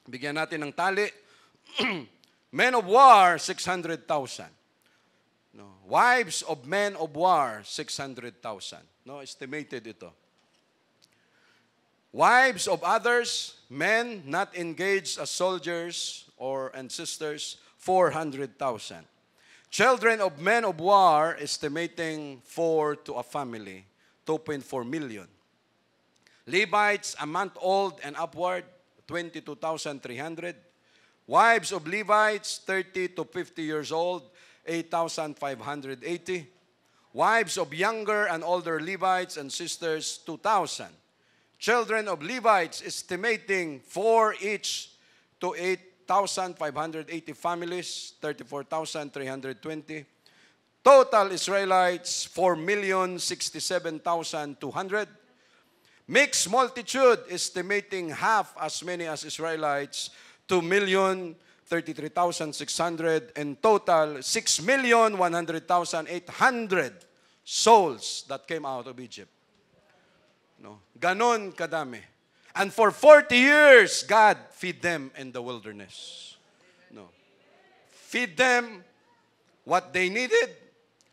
Speaker 1: bigyan natin ng tali. Men of war, 600,000. No. Wives of men of war, 600,000. No, estimated ito. Wives of others, men not engaged as soldiers and sisters, 400,000. Children of men of war, estimating 4 to a family, 2.4 million. Levites, a month old and upward, 22,300. Wives of Levites, 30 to 50 years old, 8,580. Wives of younger and older Levites and sisters, 2,000. Children of Levites, estimating 4 each to 8,580 families, 34,320. Total Israelites, 4,067,200. Mixed multitude, estimating half as many as Israelites, 2,033,600. And total, 6,100,800 souls that came out of Egypt. No, ganon kadami. And for 40 years, God feed them in the wilderness. No. Feed them what they needed.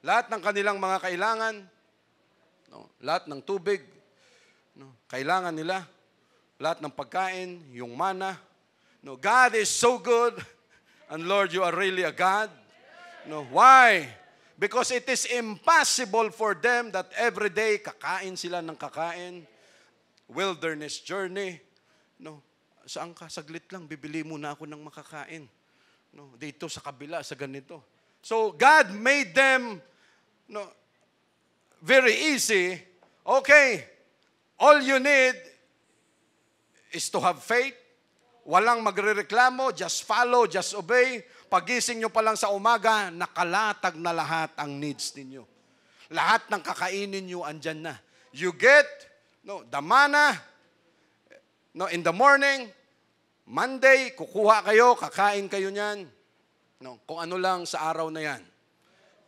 Speaker 1: Lahat ng kanilang mga kailangan. No. Lahat ng tubig. No. Kailangan nila. Lahat ng pagkain, yung mana. No. God is so good. And Lord, you are really a God. No. Why? Because it is impossible for them that every day kakain sila ng kakain. Wilderness journey. No, saan ka? Saglit lang, bibili muna ako ng makakain. No, dito sa kabila, sa ganito. So God made them very easy. Okay, all you need is to have faith. Walang magrereklamo, just follow, just obey. Pagising nyo pa lang sa umaga, nakalatag na lahat ang needs ninyo. Lahat ng kakainin nyo, andyan na. You get the manna, in the morning, Monday, kukuha kayo, kakain kayo niyan. Kung ano lang sa araw na yan.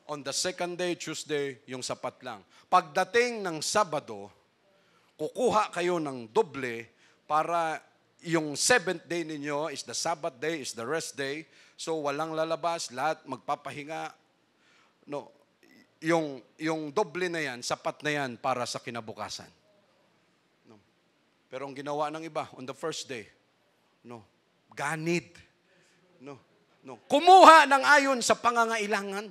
Speaker 1: On the second day, Tuesday, yung sapat lang. Pagdating ng Sabado, kukuha kayo ng doble para yung seventh day ninyo is the Sabbath day, is the rest day. So walang lalabas, lahat magpapahinga. No, yung doble na yan, sapat na yan para sa kinabukasan. No. Pero ang ginawa ng iba on the first day, ganid. Kumuha ng ayon sa pangangailangan.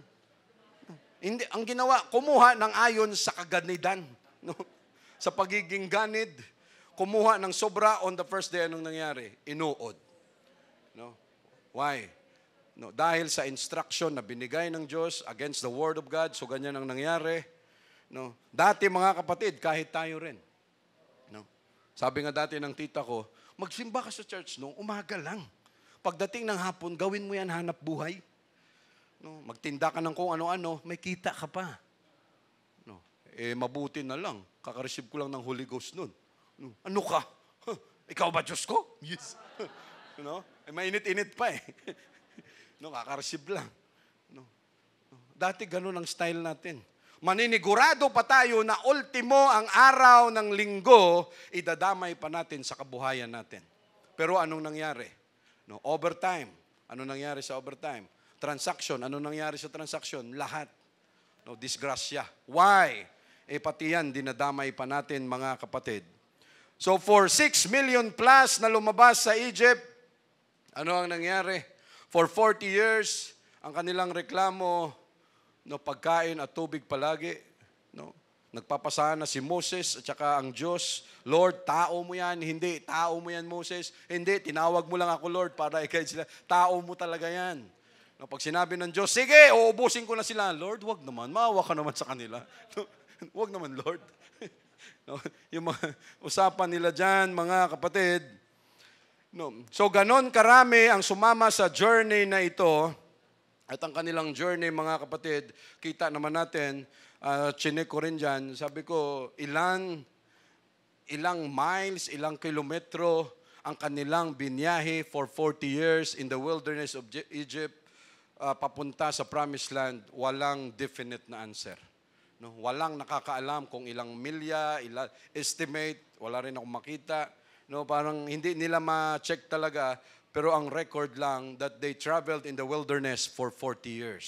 Speaker 1: Hindi, ang ginawa, kumuha ng ayon sa kaganidan. Sa pagiging ganid. Kumuha ng sobra on the first day, anong nangyari? Inuod. Why? Dahil sa instruction na binigay ng Diyos against the Word of God, so ganyan ang nangyari. Dati mga kapatid, kahit tayo rin. Sabi nga dati ng tita ko, magsimba ka sa church umaga lang. Pagdating ng hapon, gawin mo yan hanap buhay. Magtinda ka ng kung ano-ano, may kita ka pa. Mabuti na lang. Kakareceive ko lang ng Holy Ghost nun. Ano ka? Ikaw ba Diyos ko? Yes. Mainit-init pa eh. Kakareceive lang. Dati ganun ang style natin. Maninigurado pa tayo na ultimo ang araw ng linggo, idadamay pa natin sa kabuhayan natin. Pero anong nangyari? Overtime. Anong nangyari sa overtime? Transaction. Anong nangyari sa transaction? Lahat. Disgrasya. Why? Pati yan, dinadamay pa natin mga kapatid. So for 6 million plus na lumabas sa Egypt, ano ang nangyari? For 40 years, ang kanilang reklamo, pagkain at tubig palagi. Nagpapasana si Moses at saka ang Diyos, Lord, tao mo yan. Hindi, tao mo yan, Moses. Hindi, tinawag mo lang ako, Lord, para i-guide sila. Tao mo talaga yan. Pag sinabi ng Diyos, sige, uubusin ko na sila. Lord, wag naman. Maawa ka naman sa kanila. Wag naman, Lord. Yung mga usapan nila dyan, mga kapatid. So, ganon karami ang sumama sa journey na ito. At ang kanilang journey, mga kapatid, kita naman natin, chinek ko rin dyan, sabi ko, ilang miles, ilang kilometro ang kanilang binyahe for 40 years in the wilderness of Egypt, papunta sa Promised Land, walang definite na answer. Walang nakakaalam kung ilang milya, ilang estimate, wala rin akong makita. Parang hindi nila ma-check talaga, pero ang record lang that they traveled in the wilderness for 40 years.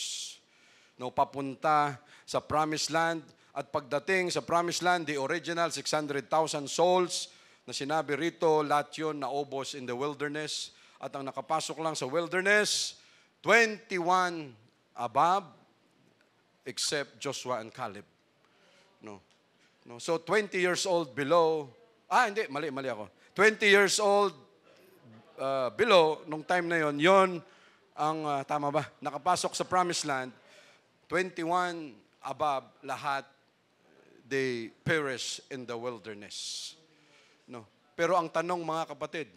Speaker 1: Papunta sa Promised Land, at pagdating sa Promised Land, the original 600,000 souls, na sinabi rito, lahat yun naubos in the wilderness. At ang nakapasok lang sa wilderness, 21 above, except Joshua and Caleb. No. So 20 years old below, hindi, mali ako. 20 years old below, nung time na yon ang, tama ba? Nakapasok sa promised land, 21 above, lahat, they perish in the wilderness. No. Pero ang tanong, mga kapatid,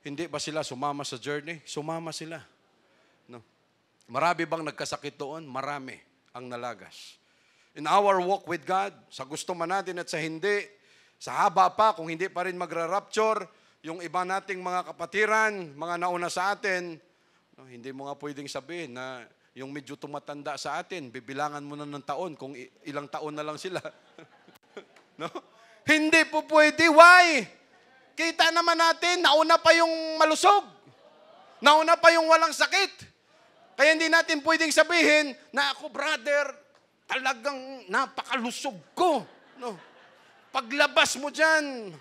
Speaker 1: hindi ba sila sumama sa journey? Sumama sila. No. Marami bang nagkasakit doon? Marami ang nalagas. In our walk with God, sa gusto man natin at sa hindi, sa haba pa, kung hindi pa rin magra-rapture, yung iba nating mga kapatiran, mga nauna sa atin, no, hindi mo nga pwedeng sabihin na yung medyo tumatanda sa atin, bibilangan mo na ng taon kung ilang taon na lang sila. No? Hindi po pwede. Why? Kita naman natin, nauna pa yung malusog. Nauna pa yung walang sakit. Kaya hindi natin pwedeng sabihin na ako, brother, talagang napakalusog ko. No? Paglabas mo dyan,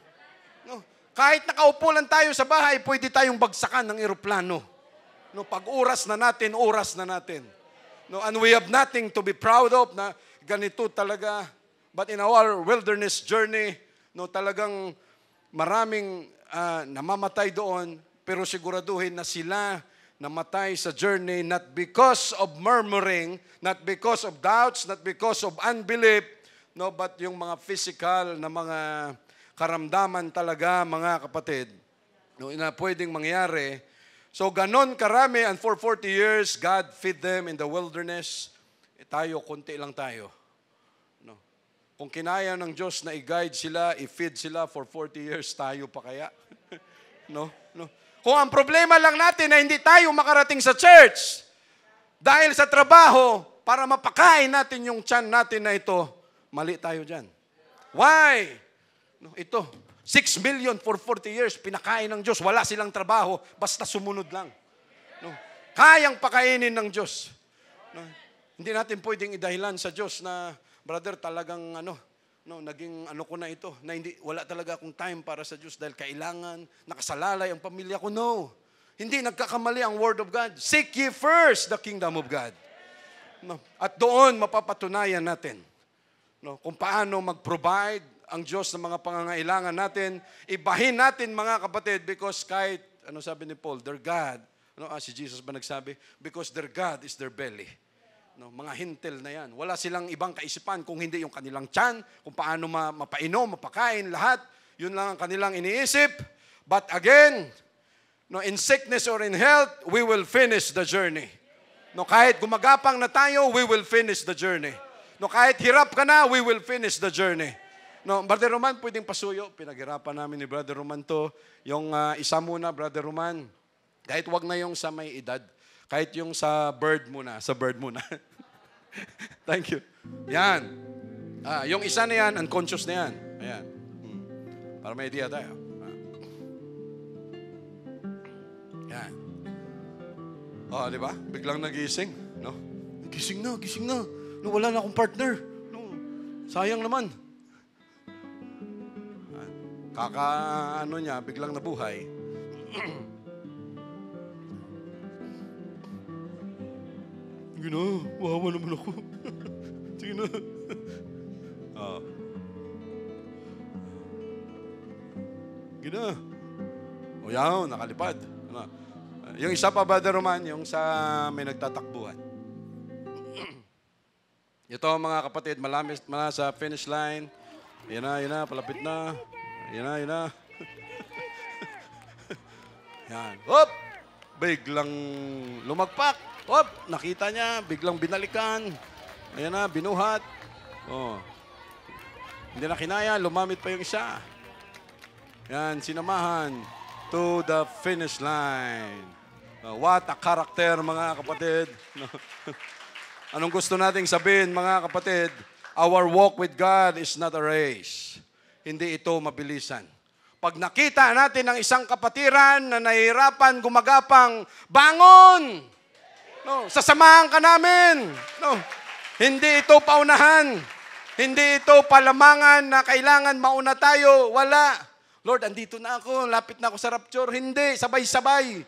Speaker 1: no? Kahit nakaupo lang tayo sa bahay, pwede tayong bagsakan ng eroplano. No? Pag oras na natin. No? And we have nothing to be proud of na ganito talaga. But in our wilderness journey, no, talagang maraming namamatay doon, pero siguraduhin na sila namatay sa journey not because of murmuring, not because of doubts, not because of unbelief, no, but yung mga physical na mga karamdaman talaga, mga kapatid, no, na pwedeng mangyari. So ganon karami, and for 40 years, God feed them in the wilderness. Tayo, konti lang tayo. Kung kinaya ng Diyos na i-guide sila, i-feed sila for 40 years, tayo pa kaya? No? Kung ang problema lang natin na hindi tayo makarating sa church dahil sa trabaho para mapakain natin yung tiyan natin na ito, mali tayo dyan. Why? No, ito, 6 million for 40 years, pinakain ng Diyos, wala silang trabaho, basta sumunod lang. No? Kayang pakainin ng Diyos. No? Hindi natin pwedeng idahilan sa Diyos na, brother, talagang naging ko na ito, na wala talaga akong time para sa Diyos dahil kailangan, nakasalalay ang pamilya ko. No. Hindi nagkakamali ang Word of God. Seek ye first the kingdom of God. No. At doon mapapatunayan natin, no, kung paano mag-provide ang Diyos ng mga pangangailangan natin. Ibahin natin, mga kapatid, because kahit, sabi ni Paul, their God, si Jesus ba nagsabi? Because their God is their belly. No, mga hintil na yan. Wala silang ibang kaisipan kung hindi yung kanilang tiyan, kung paano mapainom, mapakain, lahat. Yun lang ang kanilang iniisip. But again, no, in sickness or in health, we will finish the journey. No, kahit gumagapang na tayo, we will finish the journey. No, kahit hirap ka na, we will finish the journey. No, Brother Roman, pwedeng pasuyo. Pinaghirapan namin ni Brother Roman to. Yung isa muna, Brother Roman. Kahit wag na yung sa may edad. Kahit yung sa bird muna. Thank you. Yan. Yung isa na yan, unconscious na yan. Ayan. Para may idea tayo. Yan. Di ba? Biglang nagising. No? Gising na. No, wala na akong partner. No. Sayang naman. Niya, biglang nabuhay. Sige na, wawa naman ako. Sige na. Sige na. O yan, nakalipad. Yung isa pa, Brother Roman, yung sa may nagtatakbuhan. Ito, mga kapatid, malapit sa finish line. Yan na, palapit na. Yan na. Yan. Hop! Biglang lumagpak. Hop! Nakita niya, biglang binalikan. Ayan na, binuhat. Hindi na kinaya, lumamit pa yung isa. Yan, sinamahan to the finish line. What a character, mga kapatid. Anong gusto nating sabihin, mga kapatid? Our walk with God is not a race. Hindi ito mabilisan. Pag nakita natin ang isang kapatiran na nahihirapan, gumagapang, bangon! No, sasamahan ka namin. No, hindi ito paunahan. Hindi ito palamangan na kailangan mauna tayo. Wala. Lord, andito na ako, lapit na ako sa rapture. Hindi, sabay-sabay.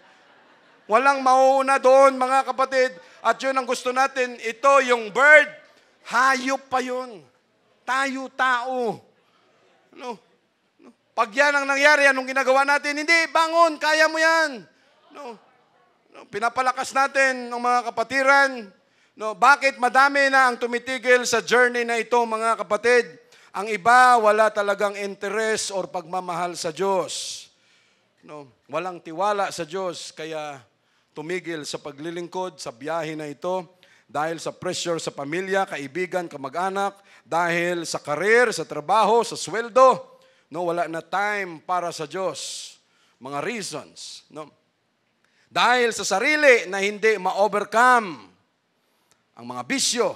Speaker 1: Walang mauuna doon, mga kapatid. At yun ang gusto natin. Ito, yung bird, hayop pa yun. Tayo, tao. No? Pag yan ang nangyari, anong ginagawa natin? Hindi, bangon, kaya mo yan. No? Pinapalakas natin ng mga kapatiran. No? Bakit madami na ang tumitigil sa journey na ito, mga kapatid? Ang iba, wala talagang interest or pagmamahal sa Diyos. No? Walang tiwala sa Diyos, kaya tumigil sa paglilingkod sa biyahe na ito dahil sa pressure sa pamilya, kaibigan, kamag-anak, dahil sa karir, sa trabaho, sa sweldo. No, wala na time para sa Diyos. Mga reasons. No? Dahil sa sarili na hindi ma-overcome ang mga bisyo,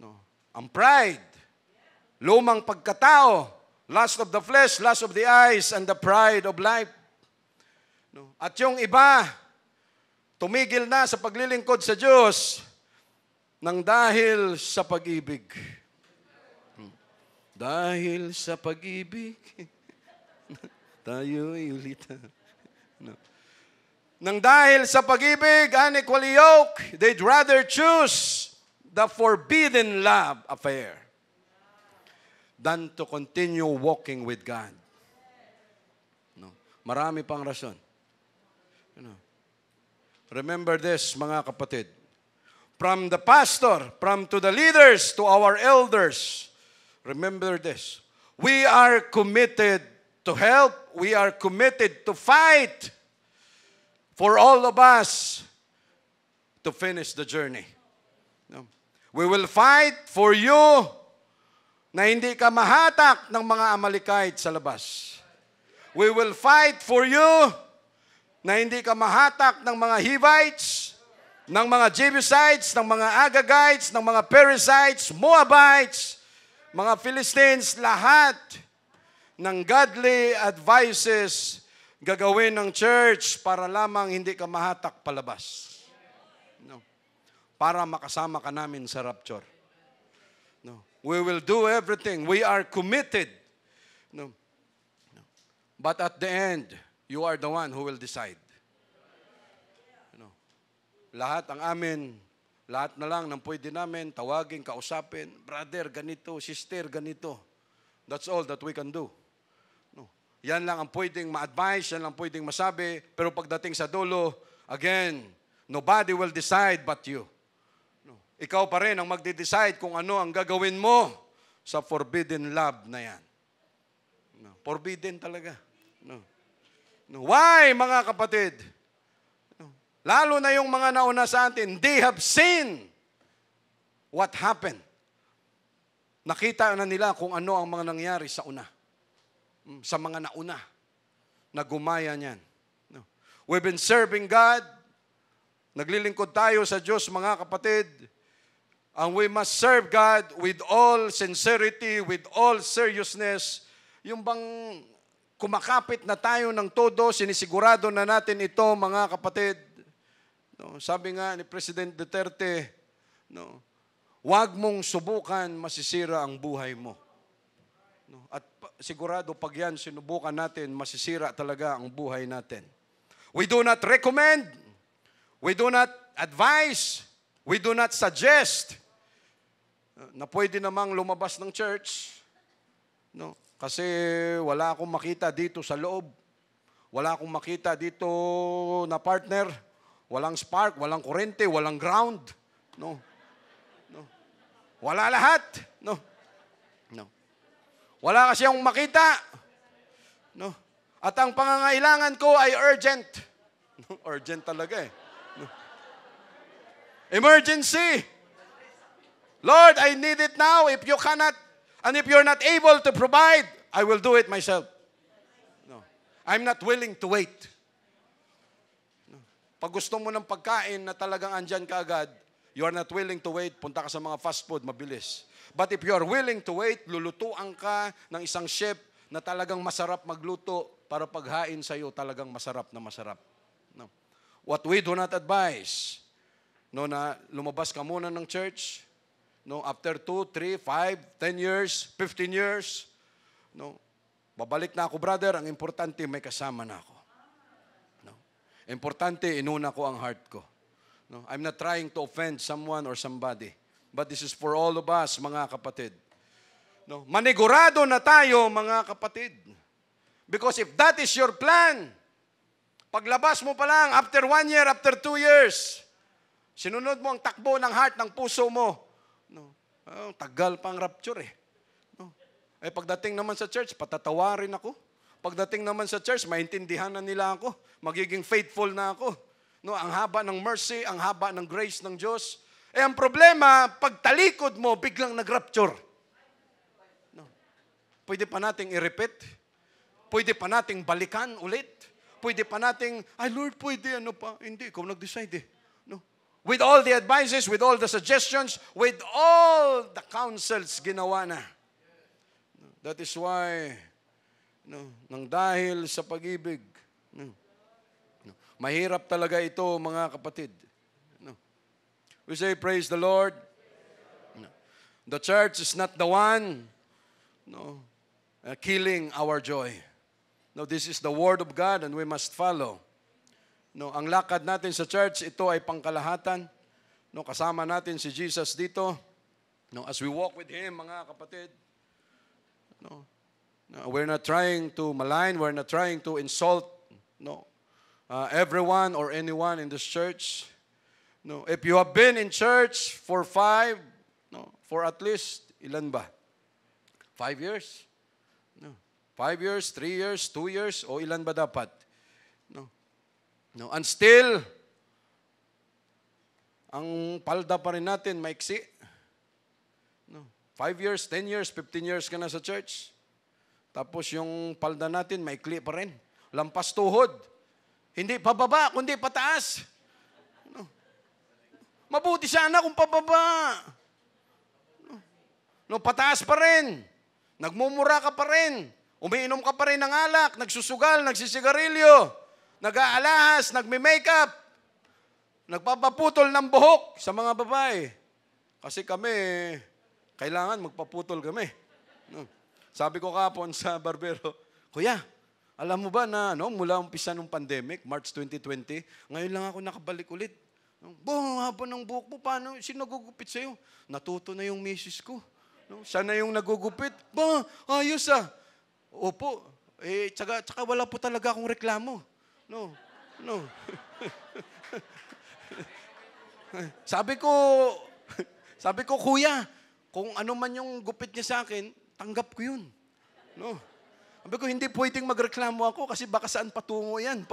Speaker 1: no? Ang pride, lumang pagkatao, lust of the flesh, lust of the eyes, and the pride of life. No? At yung iba, tumigil na sa paglilingkod sa Diyos nang dahil sa pag-ibig. Dahil sa pag-ibig, tayo'y ulitan. No. Nang dahil sa pag-ibig, unequally yoked, they'd rather choose the forbidden love affair than to continue walking with God. No. Marami pang rason. No. Remember this, mga kapatid. From the pastor, from to the leaders, to our elders, remember this. We are committed to help. We are committed to fight for all of us to finish the journey. No? We will fight for you na hindi ka mahatak ng mga Amalekite sa labas. We will fight for you na hindi ka mahatak ng mga Hivites, ng mga Jebusites, ng mga Agagites, ng mga Perizzites, Moabites, mga Philistines, lahat ng godly advices gagawin ng church para lamang hindi ka mahatak palabas. No. Para makasama ka namin sa rapture. No. We will do everything. We are committed. No. No. But at the end, you are the one who will decide. No. Lahat ang amin, lahat na lang ng pwede namin, tawagin, kausapin, brother, ganito, sister, ganito. That's all that we can do. No. Yan lang ang pwedeng ma-advise, yan lang pwedeng masabi, pero pagdating sa dulo, again, nobody will decide but you. No. Ikaw pa rin ang magde-decide kung ano ang gagawin mo sa forbidden love na yan. No. Forbidden talaga. No. No. Why, mga kapatid? Lalo na yung mga nauna sa atin, they have seen what happened. Nakita na nila kung ano ang mga nangyari sa una. Sa mga nauna na gumaya niyan. No. We've been serving God. Naglilingkod tayo sa Diyos, mga kapatid. And we must serve God with all sincerity, with all seriousness. Yung bang kumakapit na tayo ng todo, sinisigurado na natin ito, mga kapatid. No, sabi nga ni President Duterte, no, huwag mong subukan, masisira ang buhay mo. No, at sigurado pag yan sinubukan natin, masisira talaga ang buhay natin. We do not recommend, we do not advise, we do not suggest na pwede namang lumabas ng church. No, kasi wala akong makita dito sa loob. Wala akong makita dito na partner. Walang spark, walang kurente, walang ground. No. No. Wala lahat. No. No. Wala kasi akong makita. No. At ang pangangailangan ko ay urgent. Urgent talaga eh. No. Emergency. Lord, I need it now. If you cannot, and if you're not able to provide, I will do it myself. No. I'm not willing to wait. Pag gusto mo ng pagkain na talagang andyan ka agad, you are not willing to wait, punta ka sa mga fast food, mabilis. But if you are willing to wait, lulutuan ka ng isang chef na talagang masarap magluto para paghain sa iyo talagang masarap na masarap. No. What we do not advise, no, na lumabas ka muna ng church, no, after 2, 3, 5, 10 years, 15 years, no, Babalik na ako, brother. Ang importante, may kasama na ako. No? Importante, inuna ko ang heart ko. No? I'm not trying to offend someone or somebody. But this is for all of us, mga kapatid. No? Manigurado na tayo, mga kapatid. Because if that is your plan, paglabas mo pa lang, after 1 year, after 2 years, sinunod mo ang takbo ng heart, ng puso mo. No? Tagal pang rapture eh. No? Pagdating naman sa church, patatawarin ako. Pagdating naman sa church, maintindihan na nila ako. Magiging faithful na ako. No? Ang haba ng mercy, ang haba ng grace ng Diyos. Ang problema, pag talikod mo, biglang nag-rapture. No? Pwede pa nating i-repeat. Pwede pa nating balikan ulit. Pwede pa nating, ay Lord, pwede, ano pa? Hindi, ikaw nag-decide eh. No? With all the advices, with all the suggestions, with all the counsels, ginawa na. That is why, nang dahil sa pag-ibig, mahirap talaga ito, mga kapatid. We say, praise the Lord. The church is not the one killing our joy. No, this is the Word of God and we must follow. No, ang lakad natin sa church, ito ay pangkalahatan. No, kasama natin si Jesus dito. No, as we walk with Him, mga kapatid. No, we're not trying to malign, we're not trying to insult everyone or anyone in this church. No, if you have been in church for for at least, ilan ba? 5 years? 5 years, 3 years, 2 years, o ilan ba dapat? No. And still, ang palda pa rin natin, maiksi. 5 years, 10 years, 15 years ka na sa church. Tapos yung palda natin, maikli pa rin. Lampas tuhod. Hindi pababa, kundi pataas. Mabuti sana kung pababa. Pataas pa rin. Nagmumura ka pa rin. Umiinom ka pa rin ng alak, nagsusugal, nagsisigarilyo, nag-aalahas, nagme-makeup, nagpapaputol ng buhok sa mga babae. Kasi kami, kailangan magpaputol kami. Sabi ko kapon sa barbero, Kuya, alam mo ba na mula umpisa ng pandemic, March 2020, ngayon lang ako nakabalik ulit. Haba ng buhok mo, paano? Sino nagugupit sa'yo? Natuto na yung misis ko. Siya na yung nagugupit. Ayos ah. Opo. Tsaka wala po talaga akong reklamo. No. Sabi ko, Kuya, kung ano man yung gupit niya sa akin, tanggap ko yun. No. Sabi ko, hindi pwedeng magreklamo ako kasi baka saan patungo yan.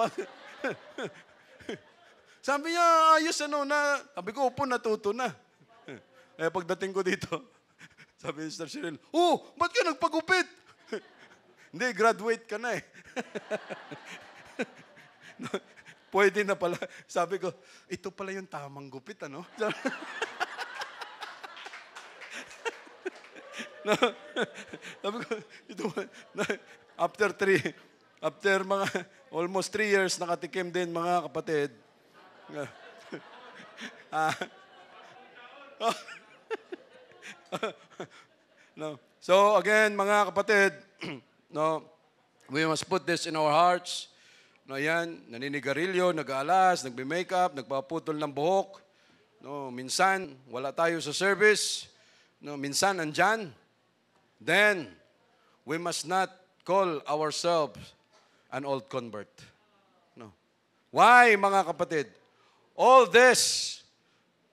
Speaker 1: Sabi niya, ayos na. Sabi ko, opo, natuto na. Pagdating ko dito, sabi ni Mr. Cyril, ba't ka nagpagupit? Hindi, graduate ka na eh. Pwede na pala. Sabi ko, ito pala yung tamang gupit, ano? Sabi ko, after mga almost 3 years, nakatikim din mga kapatid. So again, mga kapatid, we must put this in our hearts. Yan, naninigarilyo, nag-aalas, nagbe-makeup, nagpaputol ng buhok. Minsan, wala tayo sa service. Minsan, andyan. Then, we must not call ourselves an old convert. Why, mga kapatid? All this,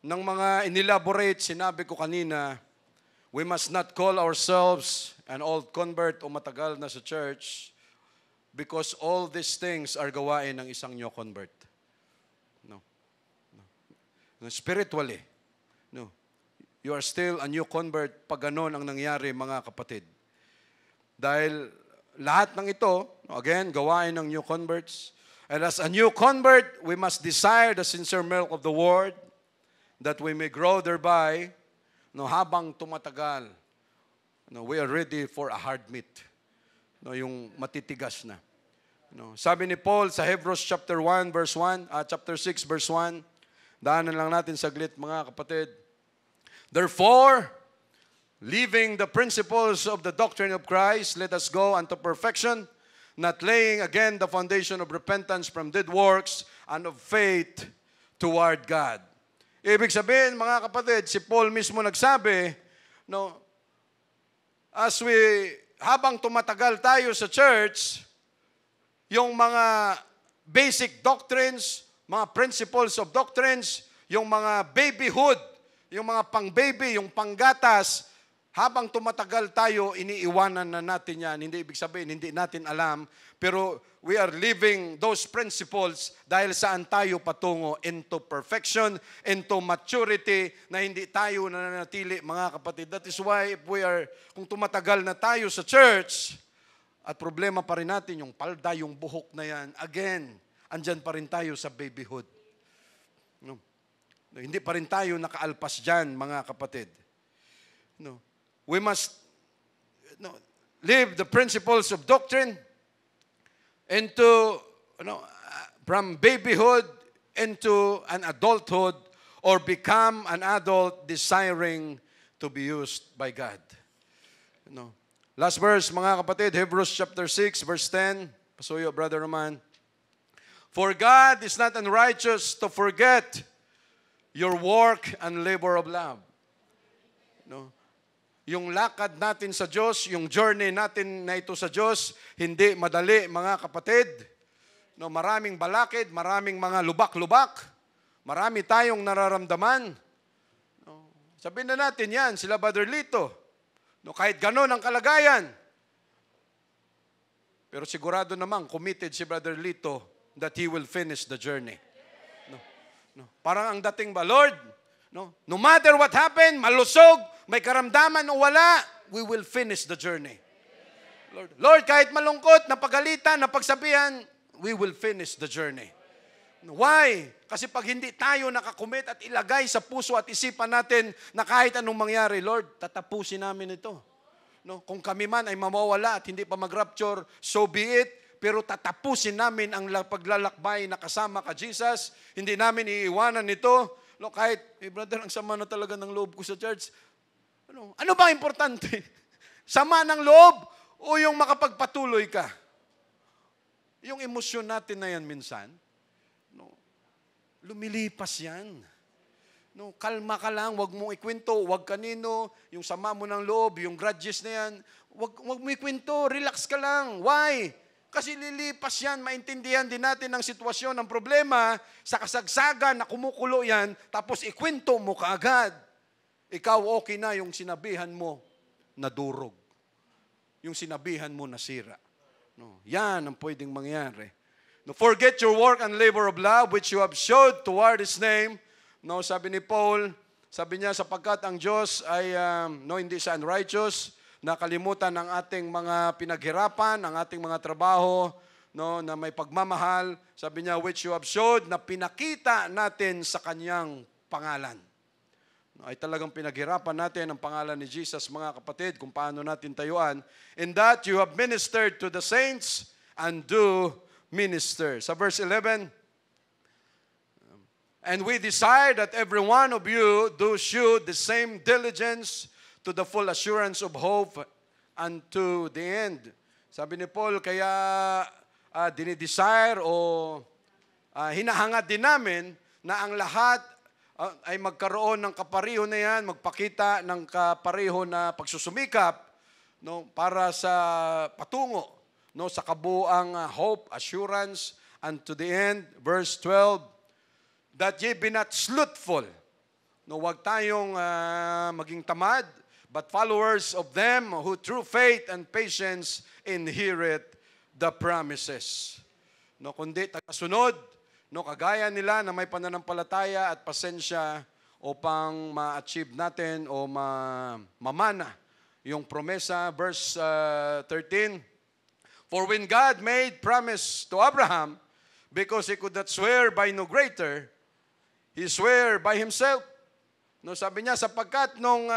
Speaker 1: ng mga inelaborate, sinabi ko kanina, we must not call ourselves an old convert o matagal na sa church because all these things are gawain ng isang new convert. Spiritually, you are still a new convert pag ganon ang nangyari, mga kapatid. Dahil lahat ng ito, again, gawain ng new converts. And as a new convert, we must desire the sincere milk of the Word that we may grow thereby. Habang tumatagal, we are ready for a hard meat. Yung matitigas na. Sabi ni Paul sa Hebrews chapter 1 verse 1, chapter 6 verse 1, daanan lang natin saglit, mga kapatid. Therefore, Leaving the principles of the doctrine of Christ, let us go unto perfection, not laying again the foundation of repentance from dead works and of faith toward God. Ibig sabihin, mga kapatid, si Paul mismo nagsabi, no, habang tumatagal tayo sa church, yung mga basic doctrines, mga principles of doctrines, yung mga babyhood, yung mga pang-baby, yung panggatas, habang tumatagal tayo, iniiwanan na natin yan. Hindi ibig sabihin, hindi natin alam. Pero we are living those principles dahil saan tayo patungo into perfection, into maturity, na hindi tayo nananatili, mga kapatid. That is why kung tumatagal na tayo sa church, at problema pa rin natin, yung palda, yung buhok na yan, again, andyan pa rin tayo sa babyhood. No? Hindi pa rin tayo nakaalpas dyan, mga kapatid. No? We must live the principles of doctrine into, from babyhood into an adulthood, or become an adult desiring to be used by God. Last verse, mga kapatid, Hebrews chapter 6, verse 10. Pasuyo, Brother Roman. For God is not unrighteous to forget your work and labor of love. Yung lakad natin sa Diyos, yung journey natin na ito sa Diyos, hindi madali, mga kapatid. Maraming balakid, maraming mga lubak-lubak, marami tayong nararamdaman. Sabihin na natin yan, sila Brother Lito. Kahit gano'n ang kalagayan. Pero sigurado naman, committed si Brother Lito that he will finish the journey. Parang ang dating ba, Lord, no matter what happened, malusog, may karamdaman o wala, we will finish the journey. Lord, kahit malungkot, napagalitan, napagsabihan, we will finish the journey. Why? Kasi pag hindi tayo nakakomit at ilagay sa puso at isipan natin na kahit anong mangyari, Lord, tatapusin namin ito. Kung kami man ay mamawala at hindi pa mag-rapture, so be it. Pero tatapusin namin ang paglalakbay na kasama ka, Jesus. Hindi namin iiwanan ito. Kahit, brother, ang sama na talaga ng loob ko sa church. Ano ba importante? Sama ng loob o yung makapagpatuloy ka? Yung emosyon natin na yan minsan, lumilipas yan. Kalma ka lang, wag mong ikwento, wag kanino, yung sama mo ng loob, yung grudges na yan, wag mo ikwento, relax ka lang. Why? Kasi lilipas yan, maintindihan din natin ang sitwasyon, ang problema, sa kasagsagan na kumukulo yan, tapos ikwento mo kaagad. Ikaw okay na yung sinabihan mo na durog. Yung sinabihan mo na sira. Yan ang pwedeng mangyari. Forget your work and labor of love which you have showed toward His name. Sabi ni Paul, sabi niya, sapagkat ang Diyos ay hindi siya unrighteous, nakalimutan ang ating mga pinaghirapan, ang ating mga trabaho, na may pagmamahal. Sabi niya, which you have showed, na pinakita natin sa Kanyang pangalan. Ay talagang pinaghirapan natin ang pangalan ni Jesus, mga kapatid, kung paano natin tayuan. In that you have ministered to the saints and do minister. Sa verse 11, and we desire that every one of you do shew the same diligence to the full assurance of hope unto the end. Sabi ni Paul, kaya dinidesire o hinahangad din namin na ang lahat ay magkaroon ng kapariho na yan, magpakita ng kapariho na pagsusumikap para sa patungo sa kabuang hope, assurance, and to the end, verse 12, that ye be not slothful. Huwag tayong maging tamad, but followers of them who through faith and patience inherit the promises. Kundi tagasunod, kagaya nila na may pananampalataya at pasensya upang ma-achieve natin o mamana yung promesa. Verse 13, for when God made promise to Abraham, because he could not swear by no greater, he swore by himself. Sabi niya, sapagkat nung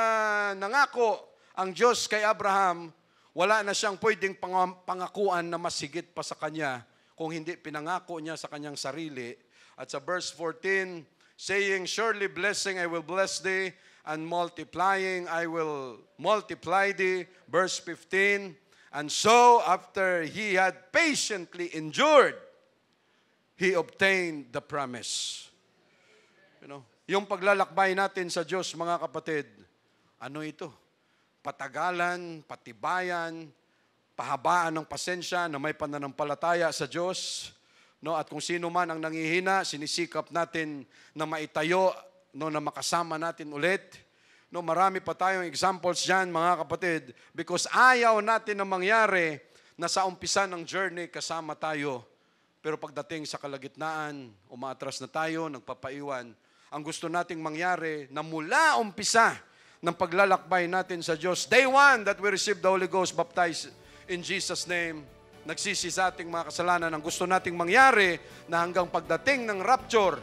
Speaker 1: nangako ang Diyos kay Abraham, wala na siyang pwedeng pangakuan na mas higit pa sa kanya kung hindi pinangako niya sa kanyang sarili. At sa verse 14, saying, surely blessing I will bless thee, and multiplying, I will multiply thee. Verse 15, and so after he had patiently endured, he obtained the promise. Yung paglalakbay natin sa Diyos, mga kapatid, ano ito? Patagalan, patibayan, pahabaan ng pasensya na may pananampalataya sa Diyos. At kung sino man ang nangihina, sinisikap natin na maitayo, na makasama natin ulit. Marami pa tayong examples dyan, mga kapatid, because ayaw natin na mangyari na sa umpisa ng journey kasama tayo. Pero pagdating sa kalagitnaan, umaatras na tayo, nagpapaiwan. Ang gusto nating mangyari na mula umpisa ng paglalakbay natin sa Diyos, day one that we receive the Holy Ghost, baptized in Jesus' name, nagsisi sa ating mga kasalanan. Ang gusto nating mangyari na hanggang pagdating ng rapture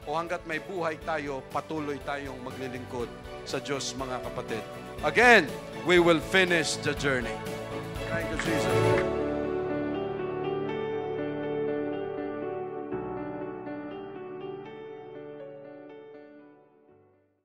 Speaker 1: o hanggat may buhay tayo, patuloy tayong maglilingkod sa Diyos, mga kapatid. Again, we will finish the journey. Thank you, Jesus.